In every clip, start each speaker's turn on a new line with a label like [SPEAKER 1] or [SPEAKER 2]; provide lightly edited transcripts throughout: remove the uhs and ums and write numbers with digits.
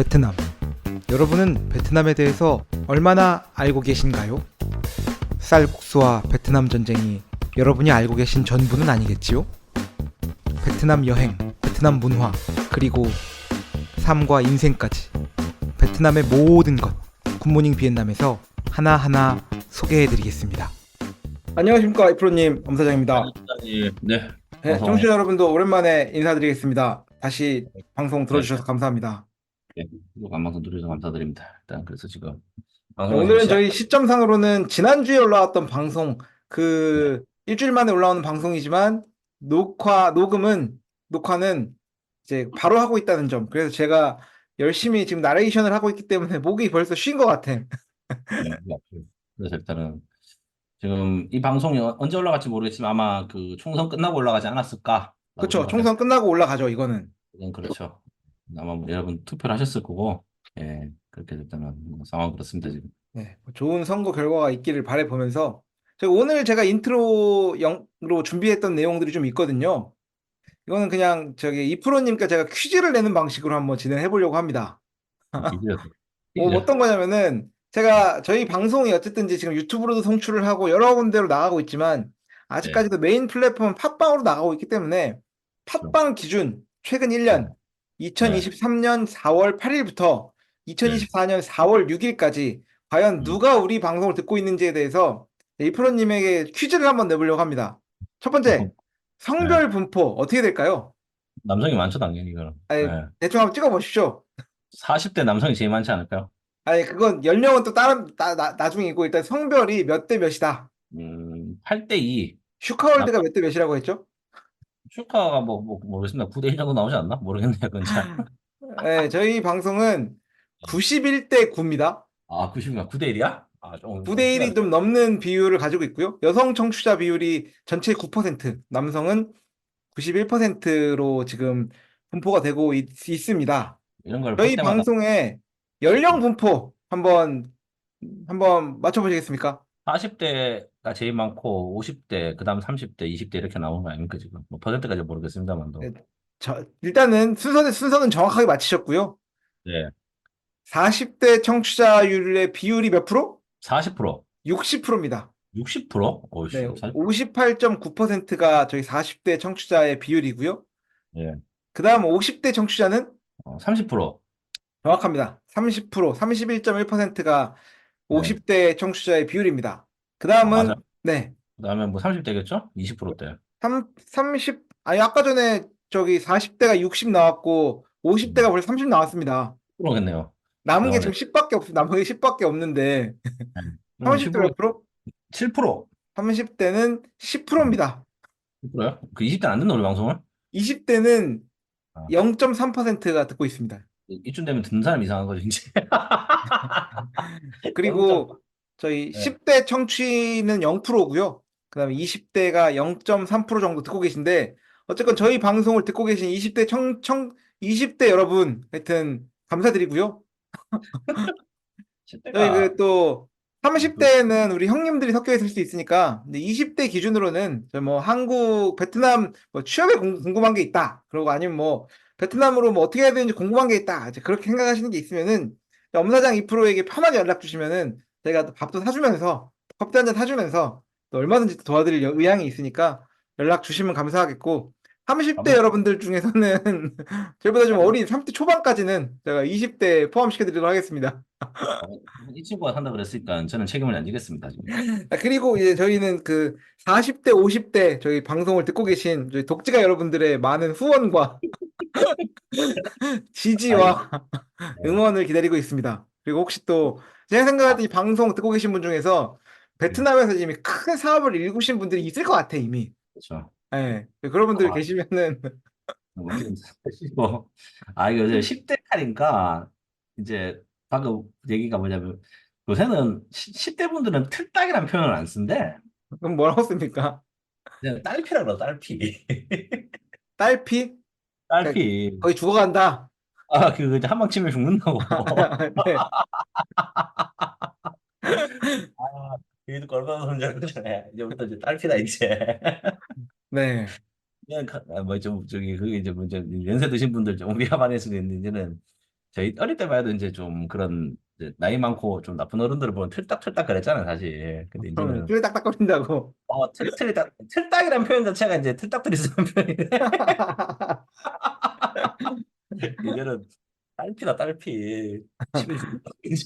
[SPEAKER 1] 베트남. 여러분은 베트남에 대해서 얼마나 알고 계신가요? 쌀국수와 베트남 전쟁이 여러분이 알고 계신 전부는 아니겠지요? 베트남 여행, 베트남 문화, 그리고 삶과 인생까지 베트남의 모든 것 굿모닝 비엔남에서 하나하나 소개해드리겠습니다. 안녕하십니까 이프로님, 엄사장입니다.
[SPEAKER 2] 예, 네.
[SPEAKER 1] 네, 청취자 여러분도 오랜만에 인사드리겠습니다. 다시 방송
[SPEAKER 2] 네.
[SPEAKER 1] 들어주셔서 감사합니다.
[SPEAKER 2] 예, 구독 안방송 누르셔서 감사드립니다. 일단 그래서 지금
[SPEAKER 1] 네,
[SPEAKER 2] 방송을 지금
[SPEAKER 1] 오늘은 저희 시점상으로는 지난주에 올라왔던 방송,
[SPEAKER 2] 네,
[SPEAKER 1] 일주일 만에 올라오는 방송이지만 녹화는 이제 바로 하고 있다는 점. 그래서 제가 열심히 지금 나레이션을 하고 있기 때문에 목이 벌써 쉰 것 같아.
[SPEAKER 2] 네. 그래서 일단은 지금 이 방송이 언제 올라갈지 모르겠지만 아마 그 총선 끝나고 올라가지 않았을까라고
[SPEAKER 1] 그쵸.
[SPEAKER 2] 생각해서
[SPEAKER 1] 총선 끝나고 올라가죠, 이거는.
[SPEAKER 2] 그렇죠. 아마 여러분 투표를 하셨을 거고 그렇게 일단은 상황 그렇습니다 지금.
[SPEAKER 1] 네, 좋은 선거 결과가 있기를 바라보면서 오늘 제가 인트로로 준비했던 내용들이 좀 있거든요. 이거는 그냥 이프로님께 제가 퀴즈를 내는 방식으로 한번 진행해 보려고 합니다.
[SPEAKER 2] 이제
[SPEAKER 1] 어떤 거냐면은 저희 방송이 어쨌든지 지금 유튜브로도 송출을 하고 여러 군데로 나가고 있지만
[SPEAKER 2] 네,
[SPEAKER 1] 아직까지도 메인 플랫폼은 팟빵으로 나가고 있기 때문에
[SPEAKER 2] 그렇죠.
[SPEAKER 1] 팟빵 기준 최근
[SPEAKER 2] 네,
[SPEAKER 1] 1년
[SPEAKER 2] 네,
[SPEAKER 1] 2023년 4월 8일부터
[SPEAKER 2] 네.
[SPEAKER 1] 2024년 4월 6일까지 과연
[SPEAKER 2] 음.
[SPEAKER 1] 누가 우리 방송을 듣고 있는지에 대해서 이프로님에게 퀴즈를 한번 내보려고 합니다. 첫 번째,
[SPEAKER 2] 네.
[SPEAKER 1] 성별 분포 어떻게 될까요?
[SPEAKER 2] 남성이 많죠 당연히 이거는.
[SPEAKER 1] 아니,
[SPEAKER 2] 네.
[SPEAKER 1] 대충 한번 찍어 보십시오.
[SPEAKER 2] 40대 남성이 제일 많지 않을까요?
[SPEAKER 1] 아니, 그건 연령은 또 다른 나중이고 일단 성별이 몇 대 몇이다.
[SPEAKER 2] 8대 2.
[SPEAKER 1] 슈카월드가 몇 대 몇이라고 했죠?
[SPEAKER 2] 슈카가 모르겠습니다. 9대 1 정도 나오지 않나? 모르겠네요. 그건 잘.
[SPEAKER 1] 네, 저희 방송은 91대 9입니다.
[SPEAKER 2] 90인가? 9대 1이야? 좀
[SPEAKER 1] 9대
[SPEAKER 2] 후회가
[SPEAKER 1] 1이 좀 넘는 비율을 가지고 있고요. 여성 청취자 비율이 전체 9%, 남성은 91%로 지금 분포가 되고 있습니다.
[SPEAKER 2] 이런 걸 볼
[SPEAKER 1] 저희
[SPEAKER 2] 때마다
[SPEAKER 1] 방송의 연령 분포 한번 맞춰보시겠습니까?
[SPEAKER 2] 40대가 제일 많고 50대, 그다음 30대, 20대 이렇게 나오는 거 아닙니까 지금? 뭐 퍼센트까지 모르겠습니다만도.
[SPEAKER 1] 네, 일단은 순서는 정확하게 맞히셨고요.
[SPEAKER 2] 네.
[SPEAKER 1] 40대 청취자율의 비율이 몇 프로?
[SPEAKER 2] 40%,
[SPEAKER 1] 60%입니다.
[SPEAKER 2] 60%?
[SPEAKER 1] 네,
[SPEAKER 2] 어이씨, 40%.
[SPEAKER 1] 58.9%가 저희 40대 청취자의 비율이고요.
[SPEAKER 2] 예.
[SPEAKER 1] 그 다음 50대 청취자는
[SPEAKER 2] 30%.
[SPEAKER 1] 정확합니다. 30%, 31.1%가
[SPEAKER 2] 네.
[SPEAKER 1] 50대 청취자의 비율입니다. 그
[SPEAKER 2] 맞아요.
[SPEAKER 1] 다음은, 네,
[SPEAKER 2] 그다음에 뭐 30대겠죠? 20%대.
[SPEAKER 1] 아까 전에 40대가 60 나왔고, 50대가 벌써 30 나왔습니다.
[SPEAKER 2] 그러겠네요.
[SPEAKER 1] 남은 게
[SPEAKER 2] 그러네.
[SPEAKER 1] 지금 10밖에 남은 게 10밖에 없는데,
[SPEAKER 2] 그러면
[SPEAKER 1] 30대
[SPEAKER 2] 10%,
[SPEAKER 1] 몇 프로?
[SPEAKER 2] 7%.
[SPEAKER 1] 30대는 10%입니다.
[SPEAKER 2] 10%요? 그 20대 안 듣나 우리 방송을?
[SPEAKER 1] 20대는
[SPEAKER 2] 아,
[SPEAKER 1] 0.3%가 듣고 있습니다.
[SPEAKER 2] 이쯤 되면 듣는 사람 이상한 거죠, 이제. 영점.
[SPEAKER 1] 그리고 저희
[SPEAKER 2] 네.
[SPEAKER 1] 10대 청취는 0%고요. 그다음에 20대가 0.3% 정도 듣고 계신데 어쨌건 저희 방송을 듣고 계신 20대 여러분 하여튼 감사드리고요. 저희
[SPEAKER 2] 10대가
[SPEAKER 1] 또 30대는 우리 형님들이 섞여 있을 수 있으니까 근데 20대 기준으로는 뭐 한국, 베트남 뭐 취업에 궁금한 게 있다. 그리고 아니면 뭐 베트남으로 뭐 어떻게 해야 되는지 궁금한 게 있다. 이제 그렇게 생각하시는 게 있으면은 엄사장 2%에게 편하게 연락 주시면은 제가 또 밥도 사주면서 커피 한 잔 사주면서 또 얼마든지 도와드릴 의향이 있으니까 연락 주시면 감사하겠고 30대 여러분들 중에서는 저희보다 좀 어린 30대 초반까지는 제가 20대 포함시켜드리도록 하겠습니다.
[SPEAKER 2] 이 친구가 산다 그랬으니까 저는 책임을 안 지겠습니다, 지금.
[SPEAKER 1] 그리고 이제 저희는 40대, 50대 저희 방송을 듣고 계신 저희 독지가 여러분들의 많은 후원과
[SPEAKER 2] 아, 예.
[SPEAKER 1] 지지와
[SPEAKER 2] 네.
[SPEAKER 1] 응원을 기다리고 있습니다. 그리고 혹시 또 제가 생각할 때 이 방송 듣고 계신 분 중에서 베트남에서 이미 큰 사업을 일구신 분들이 있을 것 같아, 이미.
[SPEAKER 2] 그렇죠.
[SPEAKER 1] 예. 그런 분들
[SPEAKER 2] 아,
[SPEAKER 1] 계시면은
[SPEAKER 2] 뭐, 뭐, 이거 이제 10대 칼이니까, 이제, 방금 얘기가 뭐냐면, 요새는 10대 분들은 틀딱이라는 표현을 안 쓴대.
[SPEAKER 1] 그럼 뭐라고 씁니까?
[SPEAKER 2] 그냥 딸피라 그러 딸피.
[SPEAKER 1] 딸피? 그러니까
[SPEAKER 2] 딸피.
[SPEAKER 1] 거의 죽어간다.
[SPEAKER 2] 이제 한 방 치면 죽는다고.
[SPEAKER 1] 네.
[SPEAKER 2] 얘도 얼마나 손잘 거잖아. 이제부터 이제 딸피다, 이제.
[SPEAKER 1] 네.
[SPEAKER 2] 그냥, 뭐, 좀, 저기, 그게 이제, 뭐, 좀 연세 드신 분들 좀 위험할 수도 있는데, 이제는 저희 어릴 때만 해도 이제 좀 그런 이제 나이 많고 좀 나쁜 어른들을 보면 틀딱틀딱 그랬잖아요, 사실. 근데
[SPEAKER 1] 그러면
[SPEAKER 2] 이제는
[SPEAKER 1] 쭈에 딱딱거린다고.
[SPEAKER 2] 틀딱이라는 표현 자체가 이제 틀딱들이 쓰는 표현이네. 이제는 딸피다, 딸피. 치고 있는 이제.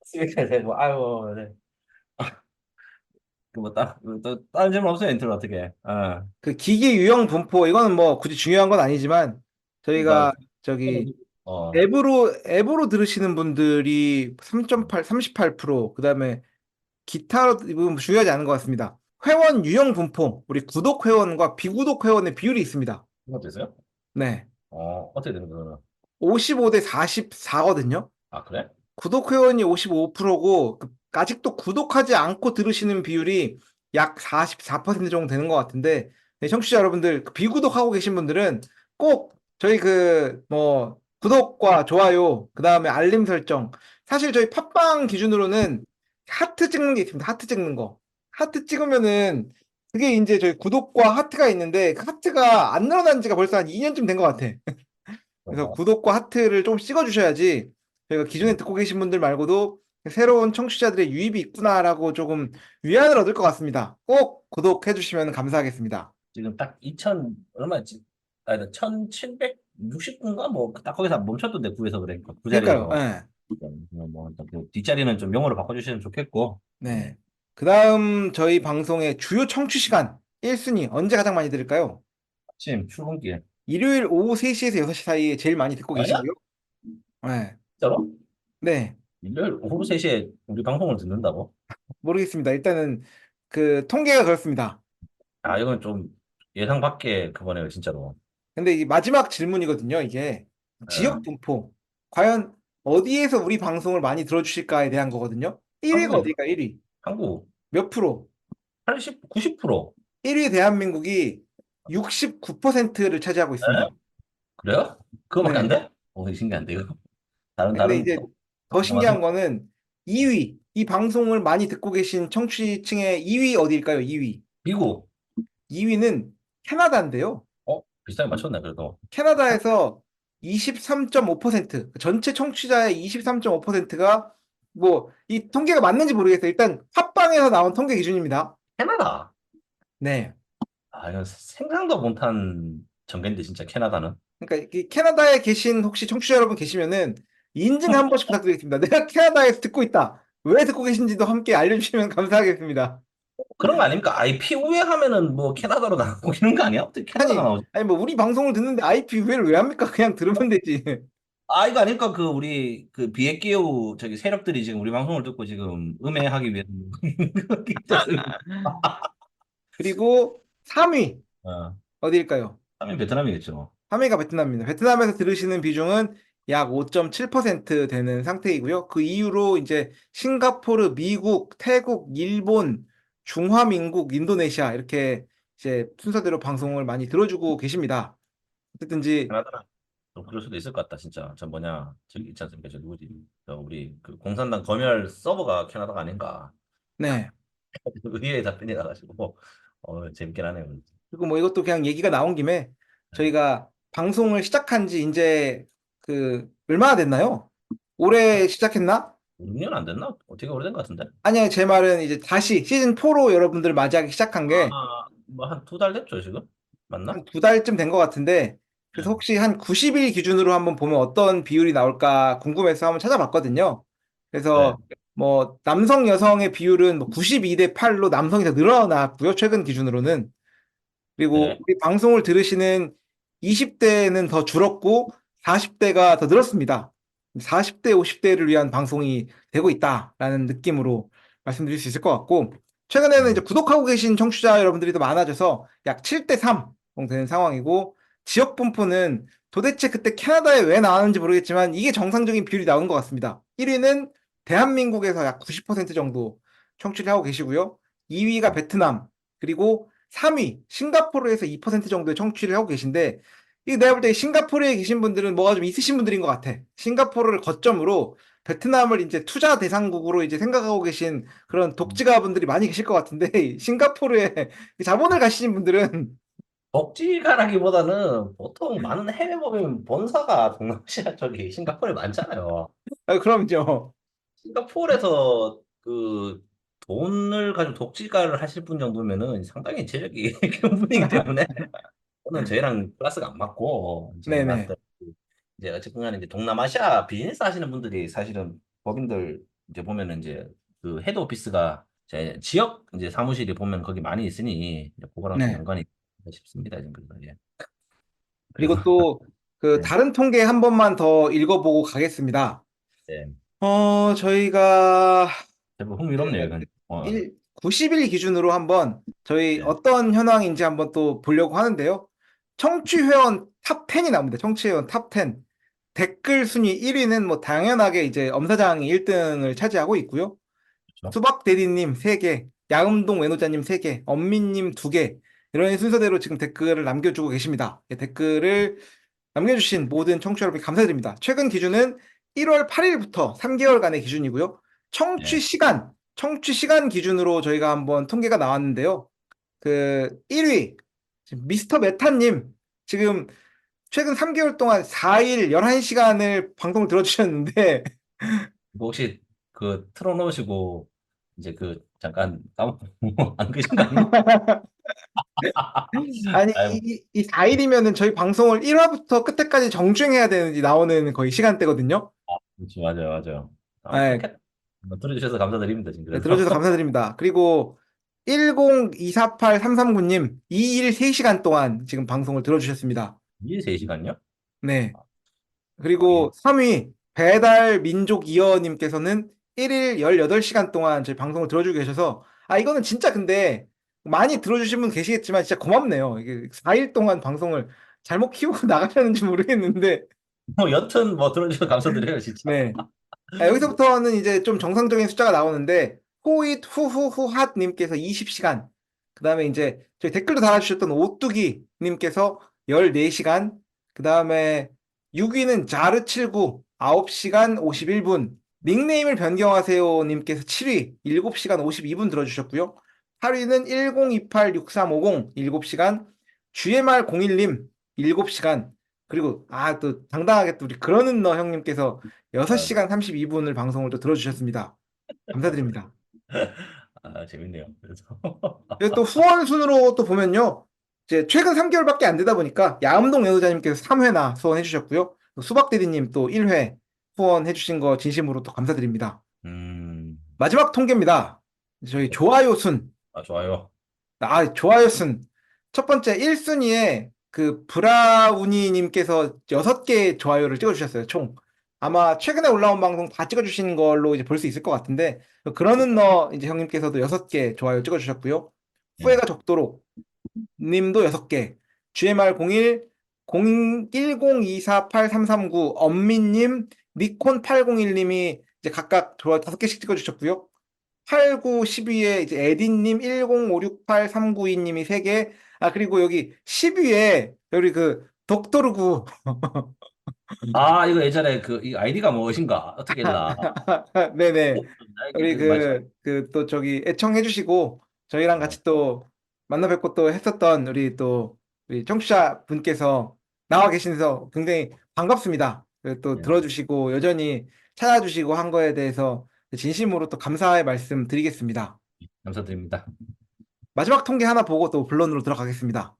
[SPEAKER 2] 쓰니까 이제 뭐, 아유, 네. 그뭐 또 다른 질문 없어요, 인터뷰 어떻게? 아,
[SPEAKER 1] 그 기기 유형 분포, 이거는 뭐 굳이 중요한 건 아니지만,
[SPEAKER 2] 나
[SPEAKER 1] 저희가 저기
[SPEAKER 2] 어,
[SPEAKER 1] 앱으로 들으시는 분들이 3.8, 38%, 그다음에 기타로 이건 중요하지 않은 것 같습니다. 회원 유형 분포, 우리 구독 회원과 비구독 회원의 비율이 있습니다.
[SPEAKER 2] 이거 되세요?
[SPEAKER 1] 네.
[SPEAKER 2] 어떻게 되는 거예요?
[SPEAKER 1] 55대 44거든요.
[SPEAKER 2] 아, 그래?
[SPEAKER 1] 구독 회원이 55%고, 아직도 구독하지 않고 들으시는 비율이 약 44% 정도 되는 것 같은데, 네, 청취자 여러분들, 비구독하고 계신 분들은 꼭 저희 구독과 좋아요, 그 다음에 알림 설정. 사실 저희 팟빵 기준으로는 하트 찍는 게 있습니다. 하트 찍는 거. 하트 찍으면은, 그게 이제 저희 구독과 하트가 있는데, 그 하트가 안 늘어난 지가 벌써 한 2년쯤 된 것 같아. 그래서
[SPEAKER 2] 어,
[SPEAKER 1] 구독과 하트를 좀 찍어주셔야지 저희가 기존에 듣고 계신 분들 말고도 새로운 청취자들의 유입이 있구나라고 조금 위안을 얻을 것 같습니다. 꼭 구독해주시면 감사하겠습니다.
[SPEAKER 2] 지금 딱 2000, 얼마였지? 아니, 1760분가? 뭐, 딱 거기서 멈췄던데, 구에서 그래. 그
[SPEAKER 1] 그러니까요.
[SPEAKER 2] 자리에서.
[SPEAKER 1] 예.
[SPEAKER 2] 그 뒷자리는 좀 영어로 바꿔주시면 좋겠고.
[SPEAKER 1] 네. 그 다음 저희 방송의 주요 청취 시간 1순위 언제 가장 많이 들을까요?
[SPEAKER 2] 아침, 출근길.
[SPEAKER 1] 일요일 오후 3시에서 6시 사이에 제일 많이 듣고
[SPEAKER 2] 아니야?
[SPEAKER 1] 계시고요. 네.
[SPEAKER 2] 진짜로?
[SPEAKER 1] 네.
[SPEAKER 2] 일요일 오후 3시에 우리 방송을 듣는다고?
[SPEAKER 1] 모르겠습니다. 일단은 그 통계가 그렇습니다.
[SPEAKER 2] 아, 이건 좀 예상 밖의 그거네요, 진짜로.
[SPEAKER 1] 근데 이 마지막 질문이거든요, 이게. 지역
[SPEAKER 2] 예.
[SPEAKER 1] 분포. 과연 어디에서 우리 방송을 많이 들어주실까에 대한 거거든요. 1위가
[SPEAKER 2] 한국이죠.
[SPEAKER 1] 어딜까, 1위?
[SPEAKER 2] 한국
[SPEAKER 1] 몇 프로?
[SPEAKER 2] 80, 90%.
[SPEAKER 1] 1위 대한민국이 69%를 차지하고 있습니다.
[SPEAKER 2] 예? 그래요? 그거밖에 안
[SPEAKER 1] 네.
[SPEAKER 2] 돼? 신기한데, 이거.
[SPEAKER 1] 근데
[SPEAKER 2] 다른,
[SPEAKER 1] 이제 더 신기한
[SPEAKER 2] 남아공,
[SPEAKER 1] 거는 2위. 이 방송을 많이 듣고 계신 청취층의 2위 어디일까요, 2위?
[SPEAKER 2] 미국.
[SPEAKER 1] 2위는 캐나다인데요.
[SPEAKER 2] 비슷하게 맞췄네, 그래도.
[SPEAKER 1] 캐나다에서 23.5%, 전체 청취자의 23.5%가 이 통계가 맞는지 모르겠어요. 일단 팟빵에서 나온 통계 기준입니다.
[SPEAKER 2] 캐나다.
[SPEAKER 1] 네.
[SPEAKER 2] 아, 이건 생각도 못한 전개인데, 진짜 캐나다는.
[SPEAKER 1] 그러니까 이 캐나다에 계신 혹시 청취자 여러분 계시면은 인증 한 번씩 부탁드리겠습니다. 내가 캐나다에서 듣고 있다. 왜 듣고 계신지도 함께 알려주시면 감사하겠습니다.
[SPEAKER 2] 그런 거 아닙니까? IP 우회하면은 뭐 캐나다로 나오고 이런 거 아니야? 어떻게 캐나다가 나오지?
[SPEAKER 1] 아니 뭐 우리 방송을 듣는데 IP 우회를 왜 합니까? 그냥 들으면 되지.
[SPEAKER 2] 아, 이거 아닐까? 그, 우리, 그, 비핵기후, 저기, 세력들이 지금 우리 방송을 듣고 지금 음해하기 위해서. 그렇게 있지 않습니까?
[SPEAKER 1] 그리고 3위
[SPEAKER 2] 어,
[SPEAKER 1] 어디일까요?
[SPEAKER 2] 하면 베트남이겠죠.
[SPEAKER 1] 3위가 베트남입니다. 베트남에서 들으시는 비중은 약 5.7% 되는 상태이고요. 그 이후로 이제 싱가포르, 미국, 태국, 일본, 중화민국, 인도네시아 이렇게 이제 순서대로 방송을 많이 들어주고 계십니다. 어쨌든지
[SPEAKER 2] 캐나다는 좀 그럴 수도 있을 것 같다, 진짜. 저 뭐냐, 저기 있지 않습니까? 저 누구지? 저 우리, 그, 공산당 검열 서버가 캐나다가 아닌가.
[SPEAKER 1] 네.
[SPEAKER 2] 의외의 답변이 나가지고, 재밌긴 하네요.
[SPEAKER 1] 그리고 뭐 이것도 그냥 얘기가 나온 김에 저희가 방송을 시작한 지 이제 얼마나 됐나요? 올해 시작했나?
[SPEAKER 2] 6년 안 됐나? 되게 오래된 것 같은데?
[SPEAKER 1] 아니요, 제 말은 이제 다시 시즌 4로 여러분들을 맞이하기 시작한 게
[SPEAKER 2] 뭐 한 2달 됐죠, 지금? 맞나?
[SPEAKER 1] 한 2달쯤 된 것 같은데, 그래서
[SPEAKER 2] 네.
[SPEAKER 1] 혹시 한 90일 기준으로 한번 보면 어떤 비율이 나올까 궁금해서 한번 찾아봤거든요.
[SPEAKER 2] 네.
[SPEAKER 1] 그래서 뭐 남성 여성의 비율은 뭐 92대 8로 남성이 더 늘어났고요. 최근 기준으로는. 그리고
[SPEAKER 2] 네.
[SPEAKER 1] 우리 방송을 들으시는 20대는 더 줄었고 40대가 더 늘었습니다. 40대, 50대를 위한 방송이 되고 있다라는 느낌으로 말씀드릴 수 있을 것 같고, 최근에는 이제
[SPEAKER 2] 음.
[SPEAKER 1] 구독하고 계신 청취자 여러분들이 더 많아져서 약 7대 3 정도 되는 상황이고, 지역 분포는 도대체 그때 캐나다에 왜 나왔는지 모르겠지만 이게 정상적인 비율이 나온 것 같습니다. 1위는 대한민국에서 약 90% 정도 청취를 하고 계시고요. 2위가 베트남, 그리고 3위 싱가포르에서 2% 정도의 청취를 하고 계신데, 이 내가 볼 때 싱가포르에 계신 분들은 뭐가 좀 있으신 분들인 것 같아. 싱가포르를 거점으로 베트남을 이제 투자 대상국으로 이제 생각하고 계신 그런 독지가 분들이 많이 계실 것 같은데, 싱가포르에 자본을 가시는 분들은
[SPEAKER 2] 복지가라기보다는 보통 많은 해외 보면 본사가 동남아시아 쪽이 싱가포르에 많잖아요.
[SPEAKER 1] 아, 그럼요.
[SPEAKER 2] 싱가포르에서 그 돈을 가지고 독지가를 하실 분 정도면은 상당히 재력이 큰 분이기 때문에 저는 저희랑 클래스가 안 맞고 제가
[SPEAKER 1] 네네.
[SPEAKER 2] 봤을 때 이제 어쨌든 간에 이제 동남아시아 비즈니스 하시는 분들이 사실은 법인들 이제 보면은 이제 그 헤드 오피스가 제 지역 이제 사무실이 보면 거기 많이 있으니 이제 그거랑 좀
[SPEAKER 1] 네.
[SPEAKER 2] 연관이 있나 싶습니다. 지금 그래서 예. 그래서
[SPEAKER 1] 그리고 또 그
[SPEAKER 2] 네.
[SPEAKER 1] 다른 통계 한 번만 더 읽어보고 가겠습니다.
[SPEAKER 2] 네.
[SPEAKER 1] 저희가
[SPEAKER 2] 대부분
[SPEAKER 1] 그
[SPEAKER 2] 흥미롭네요, 이건.
[SPEAKER 1] 90일 기준으로 한번 저희
[SPEAKER 2] 네.
[SPEAKER 1] 어떤 현황인지 한번 또 보려고 하는데요. 청취 회원 탑 10이 나옵니다. 청취 회원 탑 10. 댓글 순위 1위는 뭐 당연하게 이제 엄사장이 1등을 차지하고 있고요.
[SPEAKER 2] 그렇죠.
[SPEAKER 1] 수박대리님 3개, 야음동 외노자님 3개, 엄민님 2개, 이런 순서대로 지금 댓글을 남겨주고 계십니다. 예, 댓글을 남겨주신 모든 청취자 여러분 감사드립니다. 최근 기준은 1월 8일부터 3개월간의 기준이고요.
[SPEAKER 2] 네.
[SPEAKER 1] 청취 시간 기준으로 저희가 한번 통계가 나왔는데요. 그 1위, 미스터 메타님, 지금 최근 3개월 동안 4일 11시간을 방송을 들어주셨는데,
[SPEAKER 2] 이거 혹시 그 틀어놓으시고 이제 그 잠깐 까먹고 안 끄신 거 아니에요?
[SPEAKER 1] 아니,
[SPEAKER 2] 아유,
[SPEAKER 1] 이 4일이면은 저희 방송을 1화부터 끝에까지 정주행해야 되는지 나오는 거의 시간대거든요.
[SPEAKER 2] 그렇죠. 맞아요, 맞아요.
[SPEAKER 1] 네,
[SPEAKER 2] 그렇게 들어주셔서 감사드립니다, 지금
[SPEAKER 1] 네,
[SPEAKER 2] 그래서.
[SPEAKER 1] 들어주셔서 감사드립니다. 그리고 10248339님, 2일 3시간 동안 지금 방송을 들어주셨습니다.
[SPEAKER 2] 이게 3시간요?
[SPEAKER 1] 네.
[SPEAKER 2] 이게
[SPEAKER 1] 그리고 3위, 배달 민족 이어님께서는 1일 18시간 동안 저희 방송을 들어주고 계셔서, 이거는 진짜 근데 많이 들어주신 분 계시겠지만 진짜 고맙네요. 이게 4일 동안 방송을 잘못 키우고 나가셨는지 모르겠는데,
[SPEAKER 2] 뭐 여튼 뭐 들어주셔서 감사드려요, 진짜.
[SPEAKER 1] 네. 여기서부터는 이제 좀 정상적인 숫자가 나오는데, 호잇 후후후핫님께서 20시간, 그 다음에 이제 저희 댓글도 달아주셨던 오뚜기님께서 14시간, 그 다음에 6위는 자르79 9시간 51분, 닉네임을 변경하세요님께서 7위 7시간 52분 들어주셨고요. 8위는 10286350 7시간, GMR01님 7시간, 그리고 또 당당하게 또 우리 그러는 너 형님께서
[SPEAKER 2] 아,
[SPEAKER 1] 6시간 32분을 방송을 또 들어주셨습니다. 감사드립니다.
[SPEAKER 2] 재밌네요. 그래서
[SPEAKER 1] 그리고 또 후원 순으로 또 보면요. 이제 최근 3개월밖에 안 되다 보니까 야음동 연호자님께서 3회나 후원해 주셨고요. 수박대리님 또 1회 후원해 주신 거 진심으로 또 감사드립니다.
[SPEAKER 2] 음,
[SPEAKER 1] 마지막 통계입니다. 저희 좋아요 순.
[SPEAKER 2] 좋아요.
[SPEAKER 1] 좋아요 순. 첫 번째 1순위에 그 브라우니님께서 6개 좋아요를 찍어주셨어요, 총. 아마 최근에 올라온 방송 다 찍어주신 걸로 이제 볼 수 있을 것 같은데, 그러는 너 이제 형님께서도 6개 좋아요 찍어주셨고요.
[SPEAKER 2] 네.
[SPEAKER 1] 후회가 적도록 님도 6개, GMR01, 0102483339, 엄민님, 니콘801님이 이제 각각 좋아요 5개씩 찍어주셨고요. 8, 9, 12에 이제 에딘님 10568392님이 3개. 그리고 여기 10위에 여기 그 독도르구.
[SPEAKER 2] 이거 예전에 그 이 아이디가 무엇인가? 어떻게 했나?
[SPEAKER 1] 네네. 우리
[SPEAKER 2] 맞죠?
[SPEAKER 1] 또 저기 애청해주시고 저희랑
[SPEAKER 2] 네.
[SPEAKER 1] 같이 또 만나 뵙고 또 했었던 우리 청취자 분께서 나와 계신서 굉장히 반갑습니다. 또
[SPEAKER 2] 네.
[SPEAKER 1] 들어주시고 여전히 찾아주시고 한 거에 대해서 진심으로 또 감사의 말씀 드리겠습니다.
[SPEAKER 2] 감사드립니다.
[SPEAKER 1] 마지막 통계 하나 보고 또 본론으로 들어가겠습니다.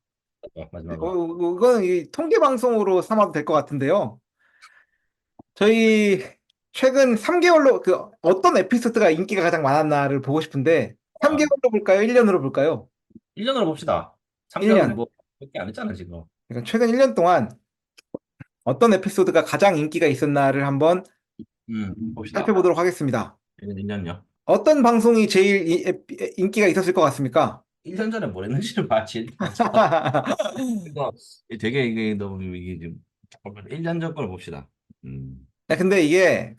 [SPEAKER 2] 마지막으로.
[SPEAKER 1] 이건 이 통계 방송으로 삼아도 될 것 같은데요. 저희 최근 3개월로 어떤 에피소드가 인기가 가장 많았나를 보고 싶은데
[SPEAKER 2] 아,
[SPEAKER 1] 3개월로 볼까요? 1년으로 볼까요?
[SPEAKER 2] 1년으로 봅시다. 3개월
[SPEAKER 1] 1년.
[SPEAKER 2] 뭐 몇 개 안 했잖아, 지금.
[SPEAKER 1] 그러니까 최근 1년 동안 어떤 에피소드가 가장 인기가 있었나를 한번
[SPEAKER 2] 봅시다.
[SPEAKER 1] 살펴보도록 하겠습니다.
[SPEAKER 2] 1년요.
[SPEAKER 1] 어떤 방송이 제일 인기가 있었을 것 같습니까?
[SPEAKER 2] 1년 전에 뭘 했는지를 봐야지. 맞죠? 그래서 되게 이게 너무 이게 좀 잠깐만 1년 전 걸 봅시다. 음.
[SPEAKER 1] 근데 이게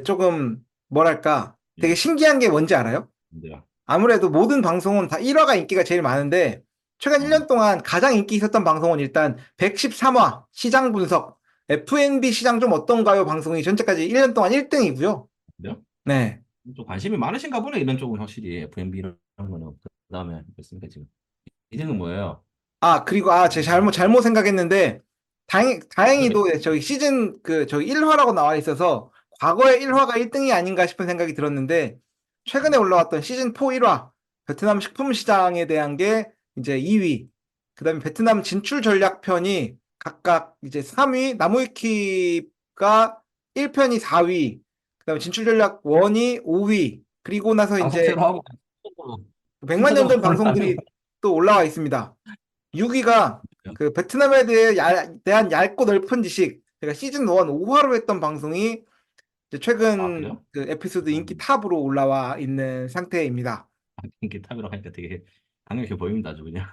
[SPEAKER 1] 조금 뭐랄까 되게
[SPEAKER 2] 예.
[SPEAKER 1] 신기한 게 뭔지 알아요?
[SPEAKER 2] 근데요.
[SPEAKER 1] 아무래도 모든 방송은 다 1화가 인기가 제일 많은데 최근
[SPEAKER 2] 어,
[SPEAKER 1] 1년 동안 가장 인기 있었던 방송은 일단 113화 시장 분석 F&B 시장 좀 어떤가요? 방송이 전체까지 1년 동안 1등이고요.
[SPEAKER 2] 그래요?
[SPEAKER 1] 네.
[SPEAKER 2] 좀 관심이 많으신가 보네 이런 쪽은 확실히 F&B 이런 거는. 그다음에 됐습니까 지금? 2등은 뭐예요?
[SPEAKER 1] 그리고, 제가 잘못 생각했는데, 다행히도 저기 저기 1화라고 나와 있어서, 과거의 1화가 1등이 아닌가 싶은 생각이 들었는데, 최근에 올라왔던 시즌 4 1화, 베트남 식품 시장에 대한 게 이제 2위, 그 다음에 베트남 진출 전략편이 각각 이제 3위, 나무위키가 1편이 4위, 그 다음에 진출 전략 1이 5위, 그리고 나서
[SPEAKER 2] 방송
[SPEAKER 1] 이제
[SPEAKER 2] 새로 하고
[SPEAKER 1] 100만 년
[SPEAKER 2] 순서대로
[SPEAKER 1] 전 방송들이 또 올라와 있습니다. 6위가 그 베트남에 대한 얇고 넓은 지식. 제가 시즌 1 5화로 했던 방송이 이제
[SPEAKER 2] 아,
[SPEAKER 1] 최근
[SPEAKER 2] 그래요?
[SPEAKER 1] 그 에피소드 인기 탑으로 올라와 있는 상태입니다.
[SPEAKER 2] 이렇게 탑이라고 하니까 되게 강력해 보입니다, 아주 그냥.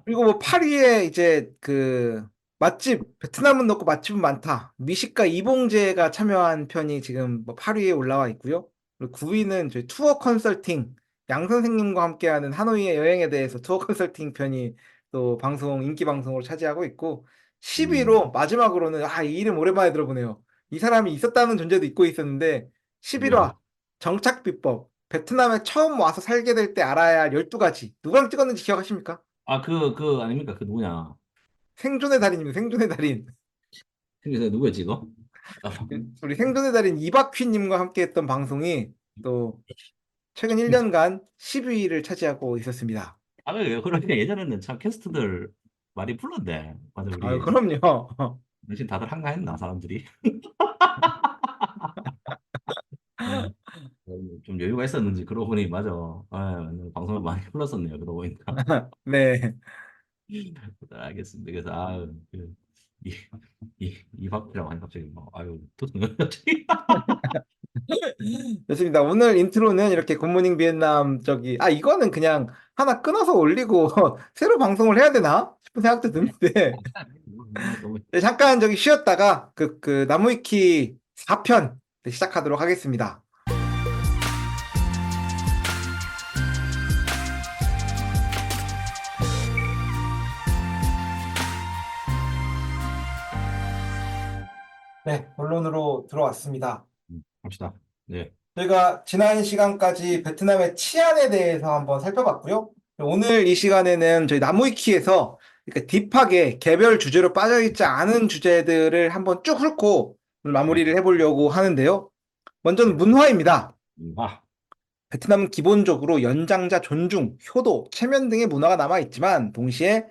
[SPEAKER 1] 그리고 뭐 8위에 이제 그 맛집, 베트남은 높고 맛집은 많다. 미식가 이봉재가 참여한 편이 지금 뭐 8위에 올라와 있고요. 그리고 9위는 저희 투어 컨설팅, 양 선생님과 함께하는 하노이의 여행에 대해서 투어 컨설팅 편이 또 인기 방송으로 차지하고 있고,
[SPEAKER 2] 음,
[SPEAKER 1] 10위로 마지막으로는, 이 이름 오랜만에 들어보네요. 이 사람이 있었다는 존재도 잊고 있었는데,
[SPEAKER 2] 누구야?
[SPEAKER 1] 11화, 정착 비법, 베트남에 처음 와서 살게 될 때 알아야 할 12가지. 누구랑 찍었는지 기억하십니까?
[SPEAKER 2] 아, 그 아닙니까? 그 누구냐?
[SPEAKER 1] 생존의 달인입니다. 생존의 달인.
[SPEAKER 2] 생겨서 누구였지, 이거?
[SPEAKER 1] 우리 생존의 달인 이바퀴님과 함께했던 방송이 또 최근 1년간 10위를 차지하고 있었습니다.
[SPEAKER 2] 그러니까 예전에는 참 캐스트들 많이 불렀네. 맞아,
[SPEAKER 1] 아유,
[SPEAKER 2] 우리.
[SPEAKER 1] 그럼요.
[SPEAKER 2] 지금 다들 한가했나, 사람들이? 음, 좀 여유가 있었는지, 그러고 보니, 맞아. 방송을 많이 불렀었네요, 그러고 보니까.
[SPEAKER 1] 네.
[SPEAKER 2] 알겠습니다. 그래서, 이, 이박이라고 하니 갑자기 막, 또 갑자기.
[SPEAKER 1] 좋습니다. 오늘 인트로는 이렇게 굿모닝 비엔남 이거는 그냥 하나 끊어서 올리고 새로 방송을 해야 되나 싶은 생각도 드는데
[SPEAKER 2] 너무
[SPEAKER 1] 네, 잠깐 쉬었다가 그 나무위키 4편 시작하도록 하겠습니다. 네, 본론으로 들어왔습니다.
[SPEAKER 2] 합시다. 네.
[SPEAKER 1] 저희가 지난 시간까지 베트남의 치안에 대해서 한번 살펴봤고요. 오늘 이 시간에는 저희 나무위키에서 이렇게 딥하게 개별 주제로 빠져있지 않은 주제들을 한번 쭉 훑고 오늘 마무리를 해보려고 하는데요. 먼저는 문화입니다.
[SPEAKER 2] 아,
[SPEAKER 1] 베트남은 기본적으로 연장자 존중, 효도, 체면 등의 문화가 남아있지만 동시에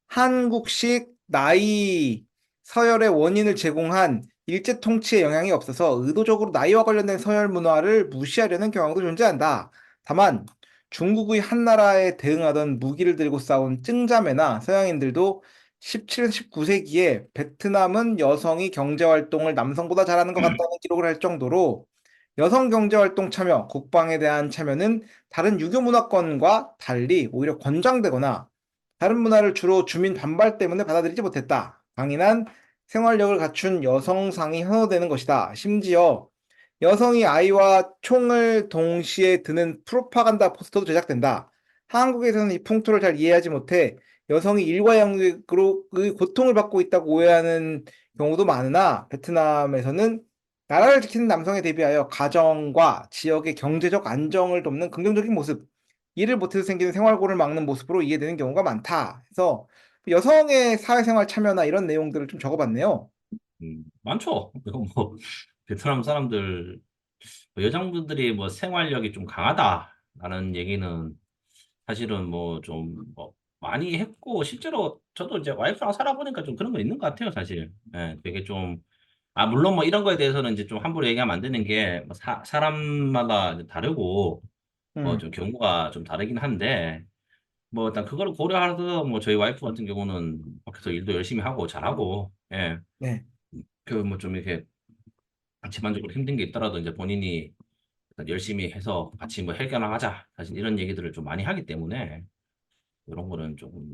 [SPEAKER 1] 한국식 나이 서열의 원인을 제공한 일제 통치의 영향이 없어서 의도적으로 나이와 관련된 서열 문화를 무시하려는 경향도 존재한다. 다만 중국의 한나라에 대응하던 무기를 들고 싸운 증자매나 서양인들도 17에서 19세기에 베트남은 여성이 경제활동을 남성보다 잘하는 것 같다는 기록을 할 정도로 여성 경제활동 참여, 국방에 대한 참여는 다른 유교 문화권과 달리 오히려 권장되거나 다른 문화를 주로 주민 반발 때문에 받아들이지 못했다. 강인한 생활력을 갖춘 여성상이 선호되는 것이다. 심지어 여성이 아이와 총을 동시에 드는 프로파간다 포스터도 제작된다. 한국에서는 이 풍토를 잘 이해하지 못해 여성이 일과 양육으로 그 고통을 받고 있다고 오해하는 경우도 많으나 베트남에서는 나라를 지키는 남성에 대비하여 가정과 지역의 경제적 안정을 돕는 긍정적인 모습, 이를 못해서 생기는 생활고를 막는 모습으로 이해되는 경우가 많다. 해서 여성의 사회생활 참여나 이런 내용들을 좀 적어봤네요.
[SPEAKER 2] 많죠. 이거 뭐, 베트남 사람들, 여성분들이 뭐 생활력이 좀 강하다라는 얘기는 사실은 뭐 좀 뭐 많이 했고, 실제로 저도 이제 와이프랑 살아보니까 좀 그런 거 있는 것 같아요, 사실. 예, 되게 좀, 물론 뭐 이런 거에 대해서는 이제 좀 함부로 얘기하면 안 되는 게, 뭐 사람마다 이제 다르고, 뭐
[SPEAKER 1] 음,
[SPEAKER 2] 좀 경우가 좀 다르긴 한데, 뭐 일단 그걸 고려해서 뭐 저희 와이프 같은 경우는 밖에서 일도 열심히 하고 잘하고, 예,
[SPEAKER 1] 네.
[SPEAKER 2] 그 뭐 좀 이렇게 집안적으로 힘든 게 있더라도 이제 본인이 일단 열심히 해서 같이 뭐 해결하자. 사실 이런 얘기들을 좀 많이 하기 때문에 이런 거는 조금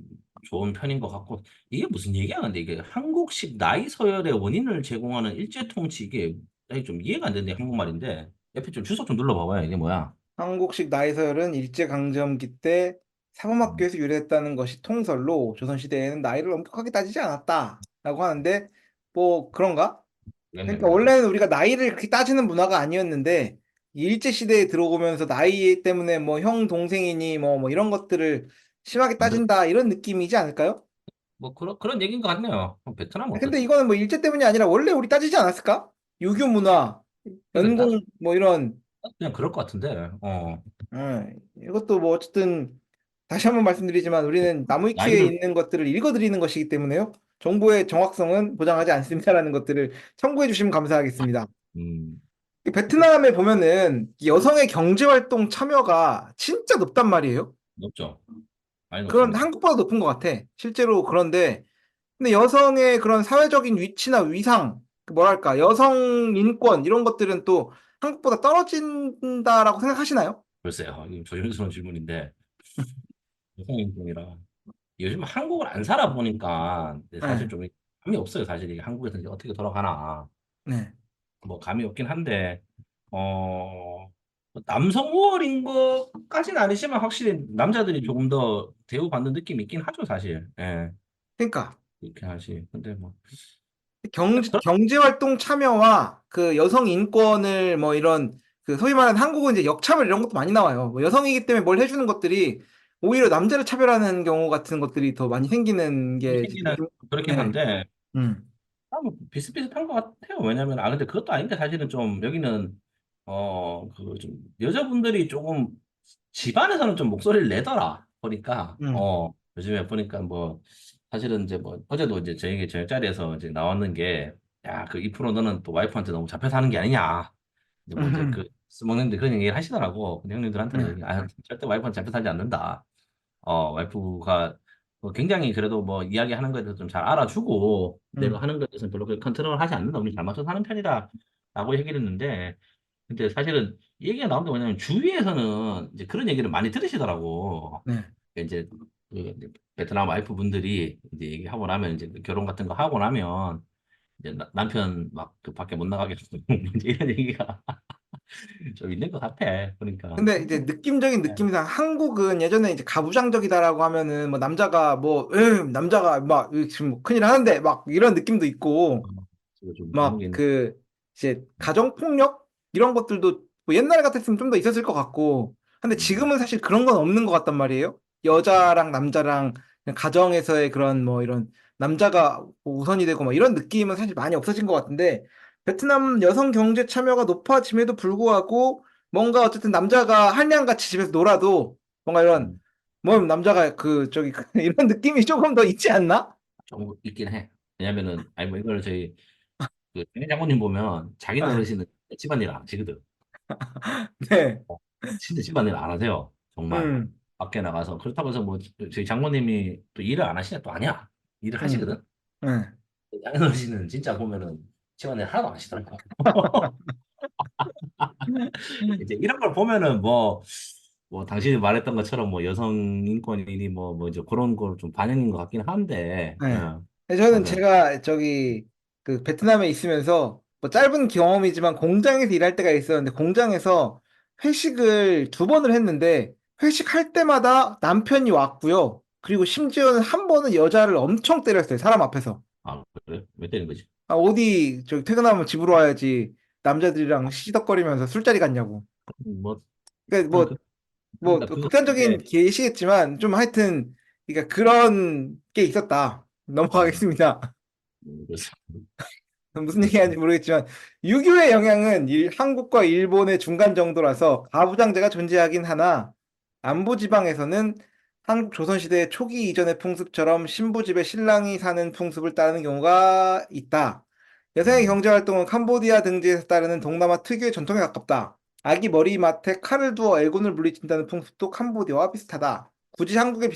[SPEAKER 2] 좋은 편인 것 같고 이게 무슨 얘기야? 근데 이게 한국식 나이 서열의 원인을 제공하는 일제 통치 이게 아니, 좀 이해가 안 되는데 한국말인데 옆에 좀 주석 좀 눌러봐봐요. 이게 뭐야?
[SPEAKER 1] 한국식 나이서열은 일제강점기 때
[SPEAKER 2] 음,
[SPEAKER 1] 사범학교에서 유래했다는 것이 통설로 조선시대에는 나이를 엄격하게 따지지 않았다라고 하는데 뭐 그런가?
[SPEAKER 2] 그랬네
[SPEAKER 1] 그러니까
[SPEAKER 2] 그래도.
[SPEAKER 1] 원래는 우리가 나이를 그렇게 따지는 문화가 아니었는데 이 일제시대에 들어오면서 나이 때문에 뭐 형 동생이니 뭐 이런 것들을 심하게
[SPEAKER 2] 근데
[SPEAKER 1] 따진다 이런 느낌이지 않을까요?
[SPEAKER 2] 뭐 그런 얘기인 것 같네요. 그럼 베트남
[SPEAKER 1] 근데
[SPEAKER 2] 어떠지?
[SPEAKER 1] 이거는 뭐 일제 때문이 아니라 원래 우리 따지지 않았을까? 유교 문화,
[SPEAKER 2] 그러니까 나
[SPEAKER 1] 연공 뭐 이런
[SPEAKER 2] 그냥 그럴 것 같은데.
[SPEAKER 1] 이것도 뭐 어쨌든 다시 한번 말씀드리지만 우리는 나무위키에
[SPEAKER 2] 나이를
[SPEAKER 1] 있는 것들을 읽어드리는 것이기 때문에요. 정보의 정확성은 보장하지 않습니다라는 것들을 참고해 주시면 감사하겠습니다.
[SPEAKER 2] 음,
[SPEAKER 1] 베트남에 보면은 여성의 경제활동 참여가 진짜 높단 말이에요.
[SPEAKER 2] 높죠. 많이
[SPEAKER 1] 그런
[SPEAKER 2] 높습니다.
[SPEAKER 1] 한국보다 높은 것 같아. 실제로 그런데 근데 여성의 그런 사회적인 위치나 위상, 그 뭐랄까 여성 인권 이런 것들은 또 한국보다 떨어진다라고 생각하시나요?
[SPEAKER 2] 글쎄요. 이거 조심스러운 질문인데 여성인종이라 요즘 한국을 안 살아보니까 사실
[SPEAKER 1] 네,
[SPEAKER 2] 좀 감이 없어요. 사실 이게 한국에서 이제 어떻게 돌아가나.
[SPEAKER 1] 네.
[SPEAKER 2] 뭐 감이 없긴 한데 남성 우월인 것까지는 아니지만 확실히 남자들이 조금 더 대우받는 느낌이 있긴 하죠, 사실. 예,
[SPEAKER 1] 그러니까
[SPEAKER 2] 그렇게 하지. 근데 뭐 그런
[SPEAKER 1] 경제활동 참여와 그 여성 인권을 뭐 이런 그 소위 말하는 한국은 이제 역차별 이런 것도 많이 나와요. 뭐 여성이기 때문에 뭘 해주는 것들이 오히려 남자를 차별하는 경우 같은 것들이 더 많이 생기는 게
[SPEAKER 2] 생기는 그렇긴
[SPEAKER 1] 네.
[SPEAKER 2] 한데
[SPEAKER 1] 음.
[SPEAKER 2] 뭐 비슷비슷한 것 같아요. 왜냐면 근데 그것도 아닌데 사실은 좀 여기는 그 좀 여자분들이 조금 집안에서는 좀 목소리를 내더라 보니까
[SPEAKER 1] 음.
[SPEAKER 2] 요즘에 보니까 뭐 사실은 이제 뭐 어제도 이제 저희 저녁자리에서 이제 나왔는 게 야 그 2% 너는 또 와이프한테 너무 잡혀 사는 게 아니냐 이제 뭐 이제 그
[SPEAKER 1] 음.
[SPEAKER 2] 스모님들 그런 얘기를 하시더라고. 근데 형님들한테는
[SPEAKER 1] 음.
[SPEAKER 2] 얘기 절대 와이프한테 잡혀 살지 않는다. 와이프가 뭐 굉장히 그래도 뭐 이야기하는 거에 대해서 좀 잘 알아주고 내가
[SPEAKER 1] 음.
[SPEAKER 2] 하는 거에 대해서는 별로 그렇게 컨트롤 하지 않는다. 우리 잘 맞춰서 하는 편이다라고 얘기를 했는데 근데 사실은 이 얘기가 나온 게 뭐냐면 주위에서는 이제 그런 얘기를 많이 들으시더라고.
[SPEAKER 1] 네.
[SPEAKER 2] 이제 그 이제 베트남 와이프 분들이 이제 얘기하고 나면 이제 그 결혼 같은 거 하고 나면 이제 남편 막 그 밖에 못 나가게 하고 이제 이런 얘기가 좀 있는 것 같아. 그러니까
[SPEAKER 1] 근데 이제 느낌적인
[SPEAKER 2] 네.
[SPEAKER 1] 느낌상 한국은 예전에 이제 가부장적이다라고 하면은 뭐 남자가 뭐 남자가 막 지금 뭐 큰일 하는데 막 이런 느낌도 있고
[SPEAKER 2] 그거 좀 그런
[SPEAKER 1] 막
[SPEAKER 2] 게 있는.
[SPEAKER 1] 그 이제 가정폭력 이런 것들도 뭐 옛날 같았으면 좀 더 있었을 것 같고 근데
[SPEAKER 2] 음,
[SPEAKER 1] 지금은 사실 그런 건 없는 것 같단 말이에요. 여자랑 남자랑 그냥 가정에서의 그런 뭐 이런 남자가 뭐 우선이 되고 뭐 이런 느낌은 사실 많이 없어진 것 같은데 베트남 여성 경제 참여가 높아짐에도 불구하고 뭔가 어쨌든 남자가 한량같이 집에서 놀아도 뭔가 이런
[SPEAKER 2] 음.
[SPEAKER 1] 뭐 남자가 그 저기 이런 느낌이 조금 더 있지 않나?
[SPEAKER 2] 좀 있긴 해. 왜냐면은, 아니, 뭐, 이걸 저희, 그, 장 장모님 보면, 자기
[SPEAKER 1] 아,
[SPEAKER 2] 어르신은 집안일 안 하시거든.
[SPEAKER 1] 네.
[SPEAKER 2] 어, 진짜 집안일 안 하세요. 정말.
[SPEAKER 1] 음.
[SPEAKER 2] 밖에 나가서. 그렇다고 해서 뭐, 저희 장모님이 또 일을 안 하시냐? 또 아니야. 일을
[SPEAKER 1] 음.
[SPEAKER 2] 하시거든.
[SPEAKER 1] 네.
[SPEAKER 2] 장인 어르신은 진짜 보면은, 집안일 하나도 안 하시더라고. 이제 이런 걸 보면은 뭐, 당신이 말했던 것처럼 뭐, 여성 인권이니 뭐, 이제 그런 걸 좀 반영인 것 같긴 한데,
[SPEAKER 1] 네. 근데 저는
[SPEAKER 2] 맞아요.
[SPEAKER 1] 제가 저기 그 베트남에 있으면서 뭐 짧은 경험이지만 공장에서 일할 때가 있었는데 공장에서 회식을 두 번을 했는데 회식할 때마다 남편이 왔고요. 그리고 심지어는 한 번은 여자를 엄청 때렸어요. 사람 앞에서.
[SPEAKER 2] 아, 그래? 왜 때린 거지?
[SPEAKER 1] 아, 어디 저기 퇴근하면 집으로 와야지 남자들이랑 시시덕거리면서 술자리 갔냐고.
[SPEAKER 2] 뭐,
[SPEAKER 1] 그러니까
[SPEAKER 2] 저는
[SPEAKER 1] 뭐
[SPEAKER 2] 그거
[SPEAKER 1] 극단적인
[SPEAKER 2] 근데
[SPEAKER 1] 예시겠지만 좀 하여튼 그러니까 그런 게 있었다.
[SPEAKER 2] 음,
[SPEAKER 1] 넘어가겠습니다.
[SPEAKER 2] 그래서
[SPEAKER 1] 무슨
[SPEAKER 2] 그렇죠.
[SPEAKER 1] 얘기하는지 모르겠지만 유교의 영향은 한국과 일본의 중간 정도라서 가부장제가 존재하긴 하나 남부 지방에서는 한국 조선시대 초기 이전의 풍습처럼 신부 집에 신랑이 사는 풍습을 따르는 경우가 있다. 여성의
[SPEAKER 2] 음,
[SPEAKER 1] 경제활동은 캄보디아 등지에서 따르는 동남아 특유의 전통에 가깝다. 아기 머리맡에 칼을 두어 애군을 물리친다는 풍습도 캄보디아와 비슷하다. 굳이 한국에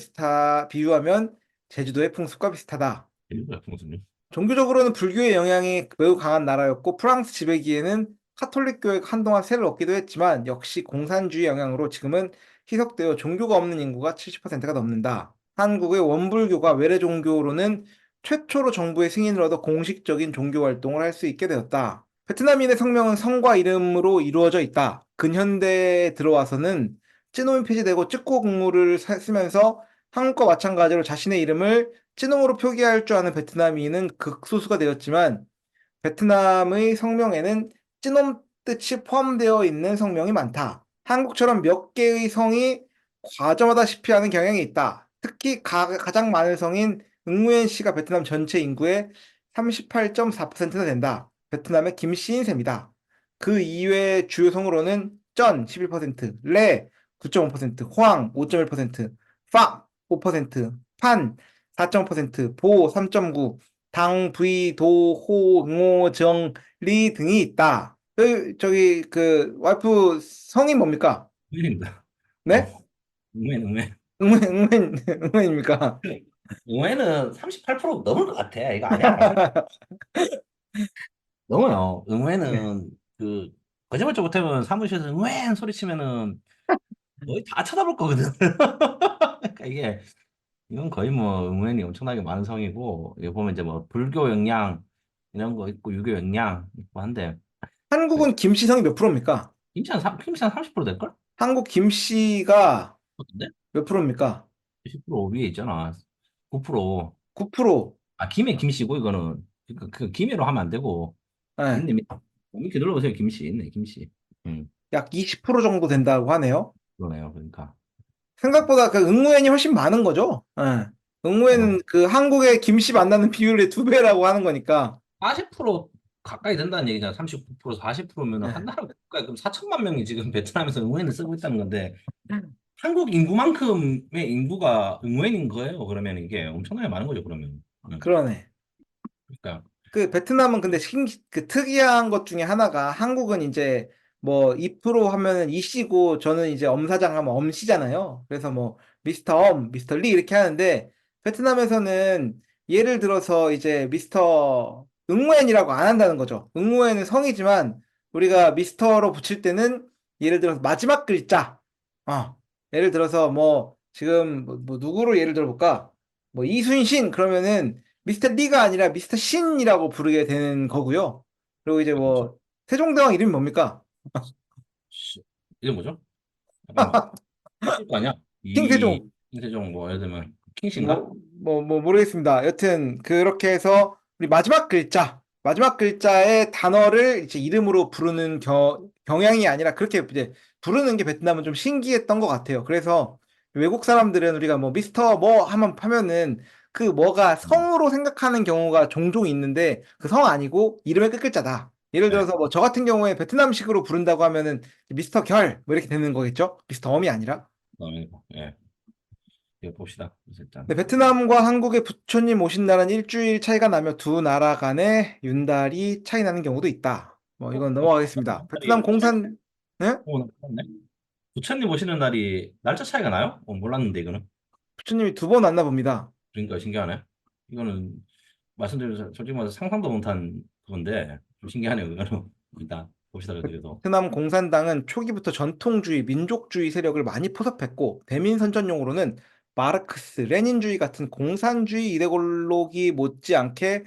[SPEAKER 1] 비유하면 제주도의 풍습과 비슷하다.
[SPEAKER 2] 일부야 무슨
[SPEAKER 1] 종교적으로는 불교의 영향이 매우 강한 나라였고 프랑스 지배기에는 카톨릭 교회가 한동안 세를 얻기도 했지만 역시 공산주의 영향으로 지금은 희석되어 종교가 없는 인구가 70%가 넘는다. 한국의 원불교가 외래 종교로는 최초로 정부의 승인을 얻어 공식적인 종교 활동을 할 수 있게 되었다. 베트남인의 성명은 성과 이름으로 이루어져 있다. 근현대에 들어와서는 찌노인 폐지되고 찍고 국물을 쓰면서 한국과 마찬가지로 자신의 이름을 찌농으로 표기할 줄 아는 베트남인은 극소수가 되었지만 베트남의 성명에는 찌놈 뜻이 포함되어 있는 성명이 많다. 한국처럼 몇 개의 성이 과점하다시피 하는 경향이 있다. 특히 가장 많은 성인 응우엔시가 베트남 전체 인구의 38.4%나 된다. 베트남의 김씨인셈이다. 그 이외의 주요 성으로는 쩐 11%, 레 9.5%, 호황 5.1%, 파 5%, 판 4.5%, 보 3.9, 당, 부이, 도, 호, 응오, 정, 리 등이 있다. 저기 그 와이프 성이 뭡니까?
[SPEAKER 2] 응웬입니다.
[SPEAKER 1] 네?
[SPEAKER 2] 응웬.
[SPEAKER 1] 응우엔입니까?
[SPEAKER 2] 응웬은 38% 넘을 것 같아. 이거 아니야? 넘어요.
[SPEAKER 1] 네.
[SPEAKER 2] 응웬은 그 거짓말 좀 못하면 사무실에서 응웬 소리치면은 거의 다 쳐다볼 거거든. 그러니까 이게 이건 거의 뭐 응웬이 엄청나게 많은 성이고 여기 보면 이제 뭐 불교 영양 이런 거 있고 유교 영양 있고 한데
[SPEAKER 1] 한국은 김씨성이 몇 프로입니까?
[SPEAKER 2] 김치 한 30% 될걸?
[SPEAKER 1] 한국 김씨가
[SPEAKER 2] 어떤데?
[SPEAKER 1] 몇 프로입니까?
[SPEAKER 2] 10% 위에 있잖아. 9%.
[SPEAKER 1] 9%.
[SPEAKER 2] 아 김에 김씨고 이거는 그 김해로 하면 안 되고
[SPEAKER 1] 예,
[SPEAKER 2] 있네. 이렇게 눌러보세요. 김씨 있네. 김씨.
[SPEAKER 1] 약 20% 정도 된다고 하네요.
[SPEAKER 2] 그러네요. 그러니까
[SPEAKER 1] 생각보다 그 응우엔이 훨씬 많은 거죠. 예.
[SPEAKER 2] 뭐
[SPEAKER 1] 응우엔은 그 한국의 김씨 만나는 비율의 2배라고 하는 거니까.
[SPEAKER 2] 40% 가까이 된다는 얘기잖아. 39%, 40%면은 한
[SPEAKER 1] 예.
[SPEAKER 2] 나라 국가에 그럼 4천만 명이 지금 베트남에서 응원을 쓰고 있다는 건데 한국 인구만큼의 인구가 응원인 거예요. 그러면 이게 엄청나게 많은 거죠. 그러면.
[SPEAKER 1] 그러네.
[SPEAKER 2] 그러니까
[SPEAKER 1] 그 베트남은 근데 그 특이한 것 중에 하나가 한국은 이제 뭐 2% 하면은 이씨고 저는 이제 엄사장 하면 엄씨잖아요. 그래서 뭐 미스터 미스터 리 이렇게 하는데 베트남에서는 예를 들어서 이제 미스터 응우엔이라고 안 한다는 거죠. 응우엔은 성이지만 우리가 미스터로 붙일 때는 예를 들어서 마지막 글자. 예를 들어서 뭐 지금 뭐 누구로 예를 들어 볼까? 뭐 이순신 그러면은 미스터 리가 아니라 미스터 신이라고 부르게 되는 거고요. 그리고 이제 뭐 세종대왕 이름이 뭡니까?
[SPEAKER 2] 씨, 이게 뭐죠? 잠깐만. 있을 거 아니야? 이
[SPEAKER 1] 킹세종.
[SPEAKER 2] 세종 뭐 예를 들면 킹신가?
[SPEAKER 1] 뭐 모르겠습니다. 여튼 그렇게 해서 우리 마지막 글자의 단어를 이제 이름으로 부르는 경향이 아니라 그렇게 이제 부르는 게 베트남은 좀 신기했던 것 같아요. 그래서 외국 사람들은 우리가 뭐 미스터 뭐 하면은 그 뭐가
[SPEAKER 2] 음,
[SPEAKER 1] 성으로 생각하는 경우가 종종 있는데 그 성 아니고 이름의 끝글자다. 예를
[SPEAKER 2] 네.
[SPEAKER 1] 들어서 뭐 저 같은 경우에 베트남식으로 부른다고 하면은 미스터 결 뭐 이렇게 되는 거겠죠? 미스터 엄이 아니라.
[SPEAKER 2] 예. 이거 봅시다. 일단
[SPEAKER 1] 네, 베트남과 한국의 부처님 오신 날은 일주일 차이가 나며 두 나라 간에 윤달이 차이 나는 경우도 있다. 뭐 이건 넘어가겠습니다. 베트남
[SPEAKER 2] 부처님
[SPEAKER 1] 공산, 네?
[SPEAKER 2] 네? 부처님 오시는 날이 날짜 차이가 나요? 몰랐는데 이거는.
[SPEAKER 1] 부처님이 두 번 왔나 봅니다.
[SPEAKER 2] 그러니까 신기하네. 이거는 말씀드린 솔직히 말해서 상상도 못한 건데 좀 신기하네요. 이거는 일단 봅시다 그래도.
[SPEAKER 1] 베트남 공산당은 초기부터 전통주의, 민족주의 세력을 많이 포섭했고 대민 선전용으로는 마르크스, 레닌주의 같은 공산주의 이데올로기 못지않게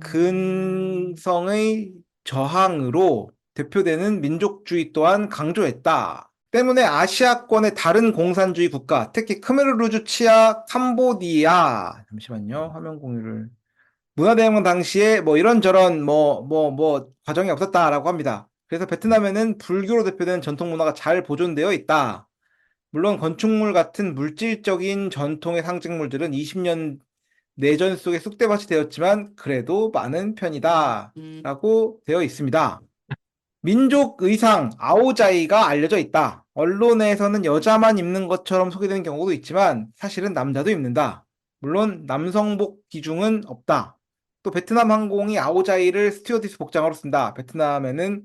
[SPEAKER 1] 근성의 저항으로 대표되는 민족주의 또한 강조했다. 때문에 아시아권의 다른 공산주의 국가, 특히 khmer 치아, 캄보디아, 잠시만요, 화면 공유를. 문화대혁명 당시에 뭐 이런저런 뭐 과정이 없었다라고 합니다. 그래서 베트남에는 불교로 대표되는 전통 문화가 잘 보존되어 있다. 물론 건축물 같은 물질적인 전통의 상징물들은 20년 내전 속에 쑥대밭이 되었지만 그래도 많은 편이다. 라고 되어 있습니다. 민족 의상 아오자이가 알려져 있다. 언론에서는 여자만 입는 것처럼 소개되는 경우도 있지만 사실은 남자도 입는다. 물론 남성복 기준은 없다. 또 베트남 항공이 아오자이를 스튜어디스 복장으로 쓴다. 베트남에는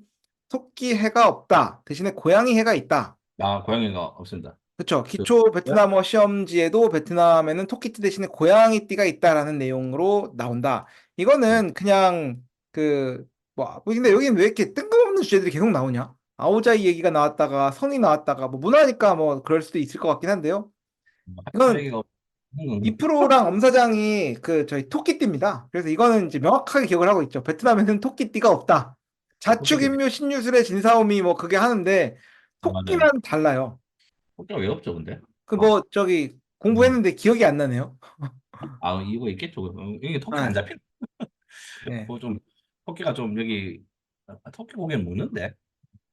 [SPEAKER 1] 토끼 해가 없다. 대신에 고양이 해가 있다.
[SPEAKER 2] 아 고양이가 없습니다.
[SPEAKER 1] 그쵸.
[SPEAKER 2] 그
[SPEAKER 1] 기초
[SPEAKER 2] 고양-
[SPEAKER 1] 베트남어 시험지에도 베트남에는 토끼띠 대신에 고양이띠가 있다라는 내용으로 나온다.
[SPEAKER 2] 네.
[SPEAKER 1] 이거는 그냥 근데 여기는 왜 이렇게 뜬금없는 주제들이 계속 나오냐? 아오자이 얘기가 나왔다가 성이 나왔다가 뭐 문화니까 뭐 그럴 수도 있을 것 같긴 한데요. 이거는
[SPEAKER 2] 하백이가 없는 건가?
[SPEAKER 1] 2%랑 엄사장이 그 저희 토끼띠입니다. 그래서 이거는 이제 명확하게 기억을 하고 있죠. 베트남에는 토끼띠가 없다. 자축
[SPEAKER 2] 토끼띠.
[SPEAKER 1] 인묘 신유술의 진사오미 뭐 그게 하는데
[SPEAKER 2] 아 맞아요.
[SPEAKER 1] 토끼만 달라요.
[SPEAKER 2] 토끼가 왜 없죠 근데?
[SPEAKER 1] 그
[SPEAKER 2] 어.
[SPEAKER 1] 뭐 저기
[SPEAKER 2] 음.
[SPEAKER 1] 공부했는데 기억이 안 나네요.
[SPEAKER 2] 아 이거 있겠죠. 이게 토끼 안
[SPEAKER 1] 네,
[SPEAKER 2] 잡힌.
[SPEAKER 1] 네.
[SPEAKER 2] 뭐좀 토끼가 좀 여기 토끼 고기는 먹는데.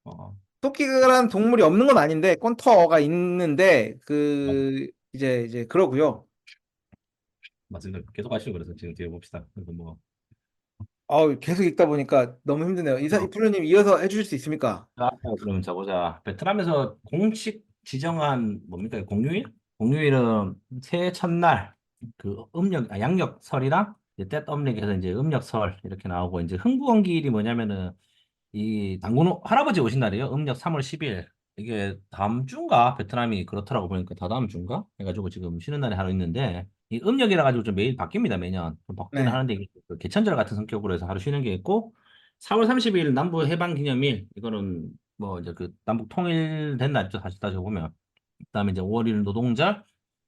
[SPEAKER 2] 어.
[SPEAKER 1] 토끼라는 동물이 없는 건 아닌데 꼰터가 있는데
[SPEAKER 2] 맞아.
[SPEAKER 1] 이제 그러고요.
[SPEAKER 2] 맞습니다. 계속 하시고 그래서 지금 뒤에 봅시다. 그래서 뭐
[SPEAKER 1] 계속 읽다 보니까 너무 힘드네요.
[SPEAKER 2] 어,
[SPEAKER 1] 이프로님 이어서 해주실 수 있습니까?
[SPEAKER 2] 자, 그럼 자 보자. 베트남에서 공식 지정한 뭡니까? 공휴일? 공휴일은 새해 첫날 그 양력설이랑 이제 때 음력에서 이제 음력설 이렇게 나오고 이제 흥부원기일이 뭐냐면은 이 당군 할아버지 오신 날이에요. 음력 3월 10일. 이게 다음 주인가? 베트남이 그렇더라고 보니까 다다음 주인가? 해가지고 지금 쉬는 날에 하루 있는데 이 음력이라 가지고 좀 매일 바뀝니다. 매년 좀 바뀌는
[SPEAKER 1] 네.
[SPEAKER 2] 하는데 이게 그 개천절 같은 성격으로 해서 하루 쉬는 게 있고 4월 30일 남부 해방 기념일 이거는 뭐 이제 그 남북 통일된 날이죠. 사실 따지고 보면 그다음에 이제 5월 1일 노동절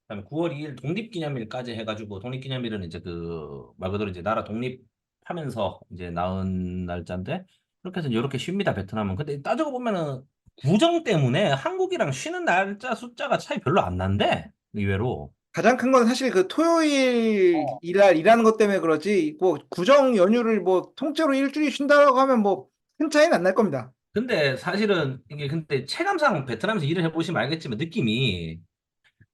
[SPEAKER 2] 그다음에 9월 2일 독립기념일까지 해가지고 독립기념일은 이제 그 말 그대로 이제 나라 독립하면서 이제 나온 날짜인데 그렇게 해서 이렇게 쉽니다 베트남은. 근데 따지고 보면은 구정 때문에 한국이랑 쉬는 날짜 숫자가 차이 별로 안 난대 의외로.
[SPEAKER 1] 가장 큰 건 사실 그 토요일 일하는 것 때문에 그러지, 뭐, 구정 연휴를 뭐, 통째로 일주일 쉰다고 하면 뭐, 큰 차이는 안 날 겁니다.
[SPEAKER 2] 근데 사실은 이게 근데 체감상 베트남에서 일을 해보시면 알겠지만 느낌이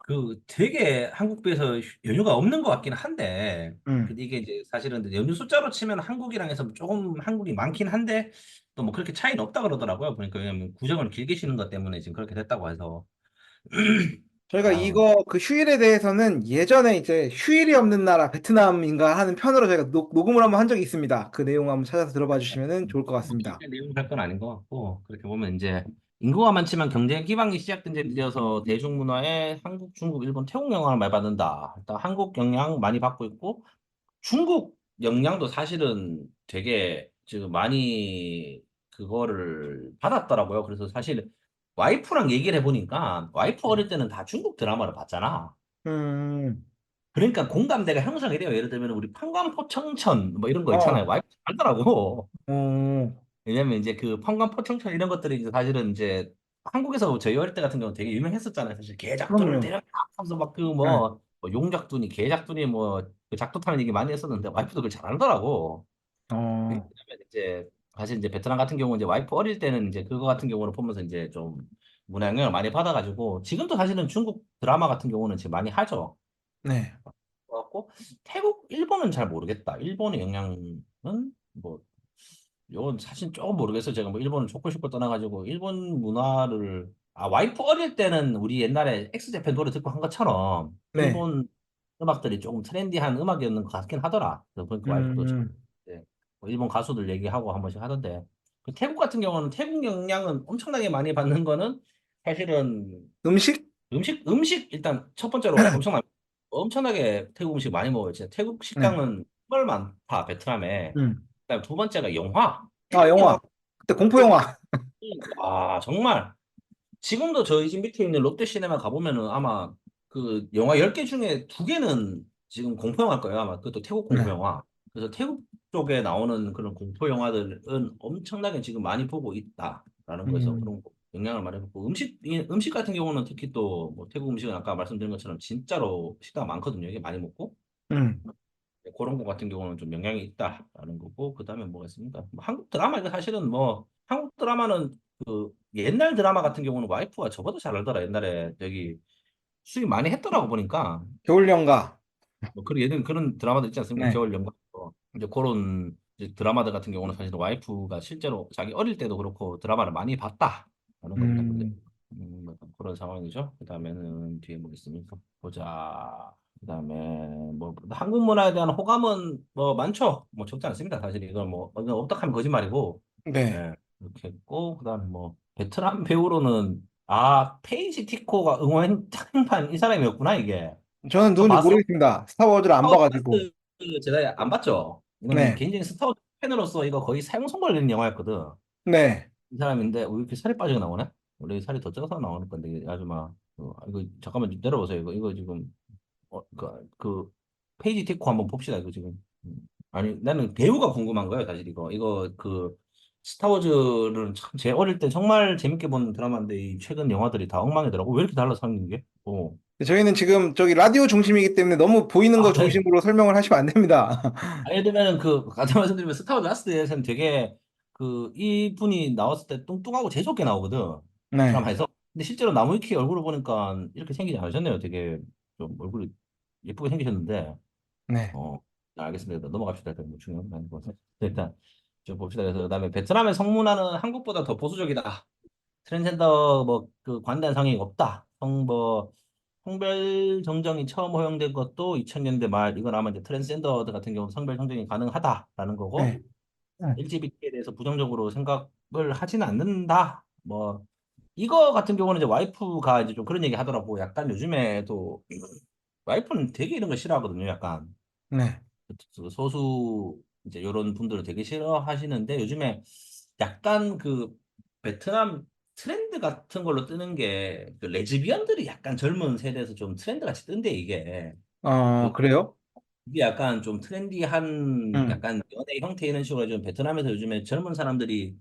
[SPEAKER 2] 그 되게 한국 비해서 연휴가 없는 것 같긴 한데
[SPEAKER 1] 음.
[SPEAKER 2] 근데 이게 이제 사실은 이제 연휴 숫자로 치면 한국이랑 해서 조금 한국이 많긴 한데 또 뭐 그렇게 차이는 없다 그러더라고요. 보니까 왜냐면 구정을 길게 쉬는 것 때문에 지금 그렇게 됐다고 해서
[SPEAKER 1] 저희가
[SPEAKER 2] 아
[SPEAKER 1] 이거 그 휴일에 대해서는 예전에 이제 휴일이 없는 나라 베트남인가 하는 편으로 저희가 녹음을 한번 한 적이 있습니다. 그 내용 한번 찾아서 들어봐 주시면 좋을 것
[SPEAKER 2] 뭐
[SPEAKER 1] 같습니다.
[SPEAKER 2] 길게 내용 할 건 아닌 것 같고 그렇게 보면 이제 인구가 많지만 경제 기반이 시작된 데 비해서 대중문화에 한국, 중국, 일본, 태국 영향을 많이 받는다. 일단 한국 영향 많이 받고 있고 중국 영향도 사실은 되게 지금 많이 그거를 받았더라고요. 그래서 사실 와이프랑 얘기를 해보니까 와이프 어릴 때는 다 중국 드라마를 봤잖아.
[SPEAKER 1] 음,
[SPEAKER 2] 그러니까 공감대가 형성이 돼요. 예를 들면 우리 판관포 청천 뭐 이런 거 있잖아요.
[SPEAKER 1] 어,
[SPEAKER 2] 와이프 알더라고.
[SPEAKER 1] 어,
[SPEAKER 2] 왜냐면 이제 그 판관포 청천 이런 것들이 이제 사실은 이제 한국에서 저희 어릴 때 같은 경우 되게 유명했었잖아요. 사실 개작두를
[SPEAKER 1] 그럼요.
[SPEAKER 2] 데려다 하면서 막 그
[SPEAKER 1] 네.
[SPEAKER 2] 뭐 용작두니 개작두니 뭐 그 작두 타는 얘기 많이 했었는데 와이프도 그걸 잘 알더라고.
[SPEAKER 1] 어,
[SPEAKER 2] 왜냐면 이제 사실 이제 베트남 같은 경우 이제 와이프 어릴 때는 이제 그거 같은 경우는 보면서 이제 좀 문화 영향을 많이 받아가지고 지금도 사실은 중국 드라마 같은 경우는 지금 많이 하죠.
[SPEAKER 1] 네.
[SPEAKER 2] 그렇고 태국, 일본은 잘 모르겠다. 일본의 영향은 뭐 이건 사실 조금 모르겠어요. 제가 뭐 일본을 좋고 싶고 떠나가지고 일본 문화를 와이프 어릴 때는 우리 옛날에 엑스제팬 노래 듣고 한 것처럼
[SPEAKER 1] 네.
[SPEAKER 2] 일본 음악들이 조금 트렌디한 음악이었는 것 같긴 하더라. 그래서 보니까 와이프도 지금
[SPEAKER 1] 음,
[SPEAKER 2] 이제 뭐 일본 가수들 얘기하고 한 번씩 하던데 그 태국 같은 경우는 태국 영향은 엄청나게 많이 받는 거는 사실은
[SPEAKER 1] 음식?
[SPEAKER 2] 음식 일단 첫 번째로 엄청나게 태국 음식 많이 먹어요. 진짜 태국
[SPEAKER 1] 네.
[SPEAKER 2] 식당은 정말 많다 베트남에.
[SPEAKER 1] 음.
[SPEAKER 2] 그다음 두 번째가 영화.
[SPEAKER 1] 아,
[SPEAKER 2] 태국 영화
[SPEAKER 1] 영화. 그때 공포 영화.
[SPEAKER 2] 정말 지금도 저희 집 밑에 있는 롯데시네마 가보면은 아마 그 영화 10개 중에 2개는 지금 공포 영화일 거예요. 아마 그것도 태국 공포
[SPEAKER 1] 네.
[SPEAKER 2] 영화. 그래서 태국 쪽에 나오는 그런 공포 영화들은 엄청나게 지금 많이 보고 있다라는 거에서
[SPEAKER 1] 음,
[SPEAKER 2] 그런 영향을 많이 받고 음식 같은 경우는 특히 또 뭐 태국 음식은 아까 말씀드린 것처럼 진짜로 식당 많거든요. 이게 많이 먹고
[SPEAKER 1] 음.
[SPEAKER 2] 그런 거 같은 경우는 좀 영향이 있다라는 거고 그다음에 뭐가 있습니까? 뭐 한국 드라마 이거 사실은 뭐 한국 드라마는 그 옛날 드라마 같은 경우는 와이프가 저보다 잘 알더라. 옛날에 저기 수입 많이 했더라고 보니까
[SPEAKER 1] 겨울 연가.
[SPEAKER 2] 뭐 그런 예전 그런 드라마들 있지 않습니까?
[SPEAKER 1] 네.
[SPEAKER 2] 겨울 연가 이제 그런 이제 드라마들 같은 경우는 사실 와이프가 실제로 자기 어릴 때도 그렇고 드라마를 많이 봤다라는 겁니다. 근데
[SPEAKER 1] 음,
[SPEAKER 2] 뭐 그런 상황이죠. 그다음에는 뒤에 뭐 있습니까? 보자. 그다음에 뭐 한국 문화에 대한 호감은 뭐 많죠. 뭐 적지 않습니다. 사실 이건 뭐 이건 없다 하면 거짓말이고.
[SPEAKER 1] 네.
[SPEAKER 2] 예. 이렇게 했고 그다음에 뭐 베트남 배우로는 페이지 티코가 응원 장판 이 사람이었구나 이게.
[SPEAKER 1] 저는
[SPEAKER 2] 저
[SPEAKER 1] 누군지
[SPEAKER 2] 봤어?
[SPEAKER 1] 모르겠습니다. 스타워즈를 안 봐가지고.
[SPEAKER 2] 스타워즈 제가 안 봤죠. 이거는
[SPEAKER 1] 네.
[SPEAKER 2] 개인적인 스타워즈 팬으로서 이거 거의 사형선 걸리는 영화였거든.
[SPEAKER 1] 네.
[SPEAKER 2] 이 사람인데 왜 이렇게 살이 빠지게 나오네? 원래 살이 더 쪄서 나오는 건데 이게 아주 막 이거 잠깐만 좀 내려보세요. 이거 지금 그 페이지 테코 한번 봅시다. 이거 지금 아니 나는 배우가 궁금한 거예요. 사실 이거 그 스타워즈는 참 제 어릴 때 정말 재밌게 본 드라마인데 이 최근 영화들이 다 엉망이더라고. 왜 이렇게 달라 생긴 게?
[SPEAKER 1] 저희는 지금 저기 라디오 중심이기 때문에 너무 보이는 거
[SPEAKER 2] 네.
[SPEAKER 1] 중심으로 설명을 하시면 안 됩니다.
[SPEAKER 2] 예를 들면은 같은 말씀드리면 스타워즈 라스트 에서는 되게 이분이 나왔을 때 뚱뚱하고 재수없게 나오거든
[SPEAKER 1] 네.
[SPEAKER 2] 드라마에서. 근데 실제로 나무위키 얼굴을 보니까 이렇게 생기지 않으셨네요. 되게 좀 얼굴이 예쁘게 생기셨는데,
[SPEAKER 1] 네.
[SPEAKER 2] 어, 알겠습니다. 넘어갑시다. 일단 뭐 중요한 건 아니고. 일단 좀 봅시다. 그래서 그다음에 베트남의 성문화는 한국보다 더 보수적이다. 트랜스젠더 뭐 그 관대한 성향이 없다. 뭐 성별 정정이 처음 허용된 것도 2000년대 말 이건 아마 이제 트랜스젠더 같은 경우 성별 정정이 가능하다라는 거고
[SPEAKER 1] 네. 네.
[SPEAKER 2] LGBT에 대해서 부정적으로 생각을 하지는 않는다. 뭐 이거 같은 경우는 이제 와이프가 이제 좀 그런 얘기 하더라고. 약간 요즘에도 와이프는 되게 이런 거 싫어하거든요. 약간
[SPEAKER 1] 네.
[SPEAKER 2] 그 소수 이제 이런 분들을 되게 싫어하시는데 요즘에 약간 그 베트남 트렌드 같은 걸로 뜨는 게그 레즈비언들이 약간 젊은 세대에서 좀 트렌드 같이 뜬대 이게.
[SPEAKER 1] 그래요?
[SPEAKER 2] 이게 약간 좀 트렌디한
[SPEAKER 1] 음.
[SPEAKER 2] 약간 연애 형태 이런 식으로 좀 베트남에서 요즘에 젊은 사람들이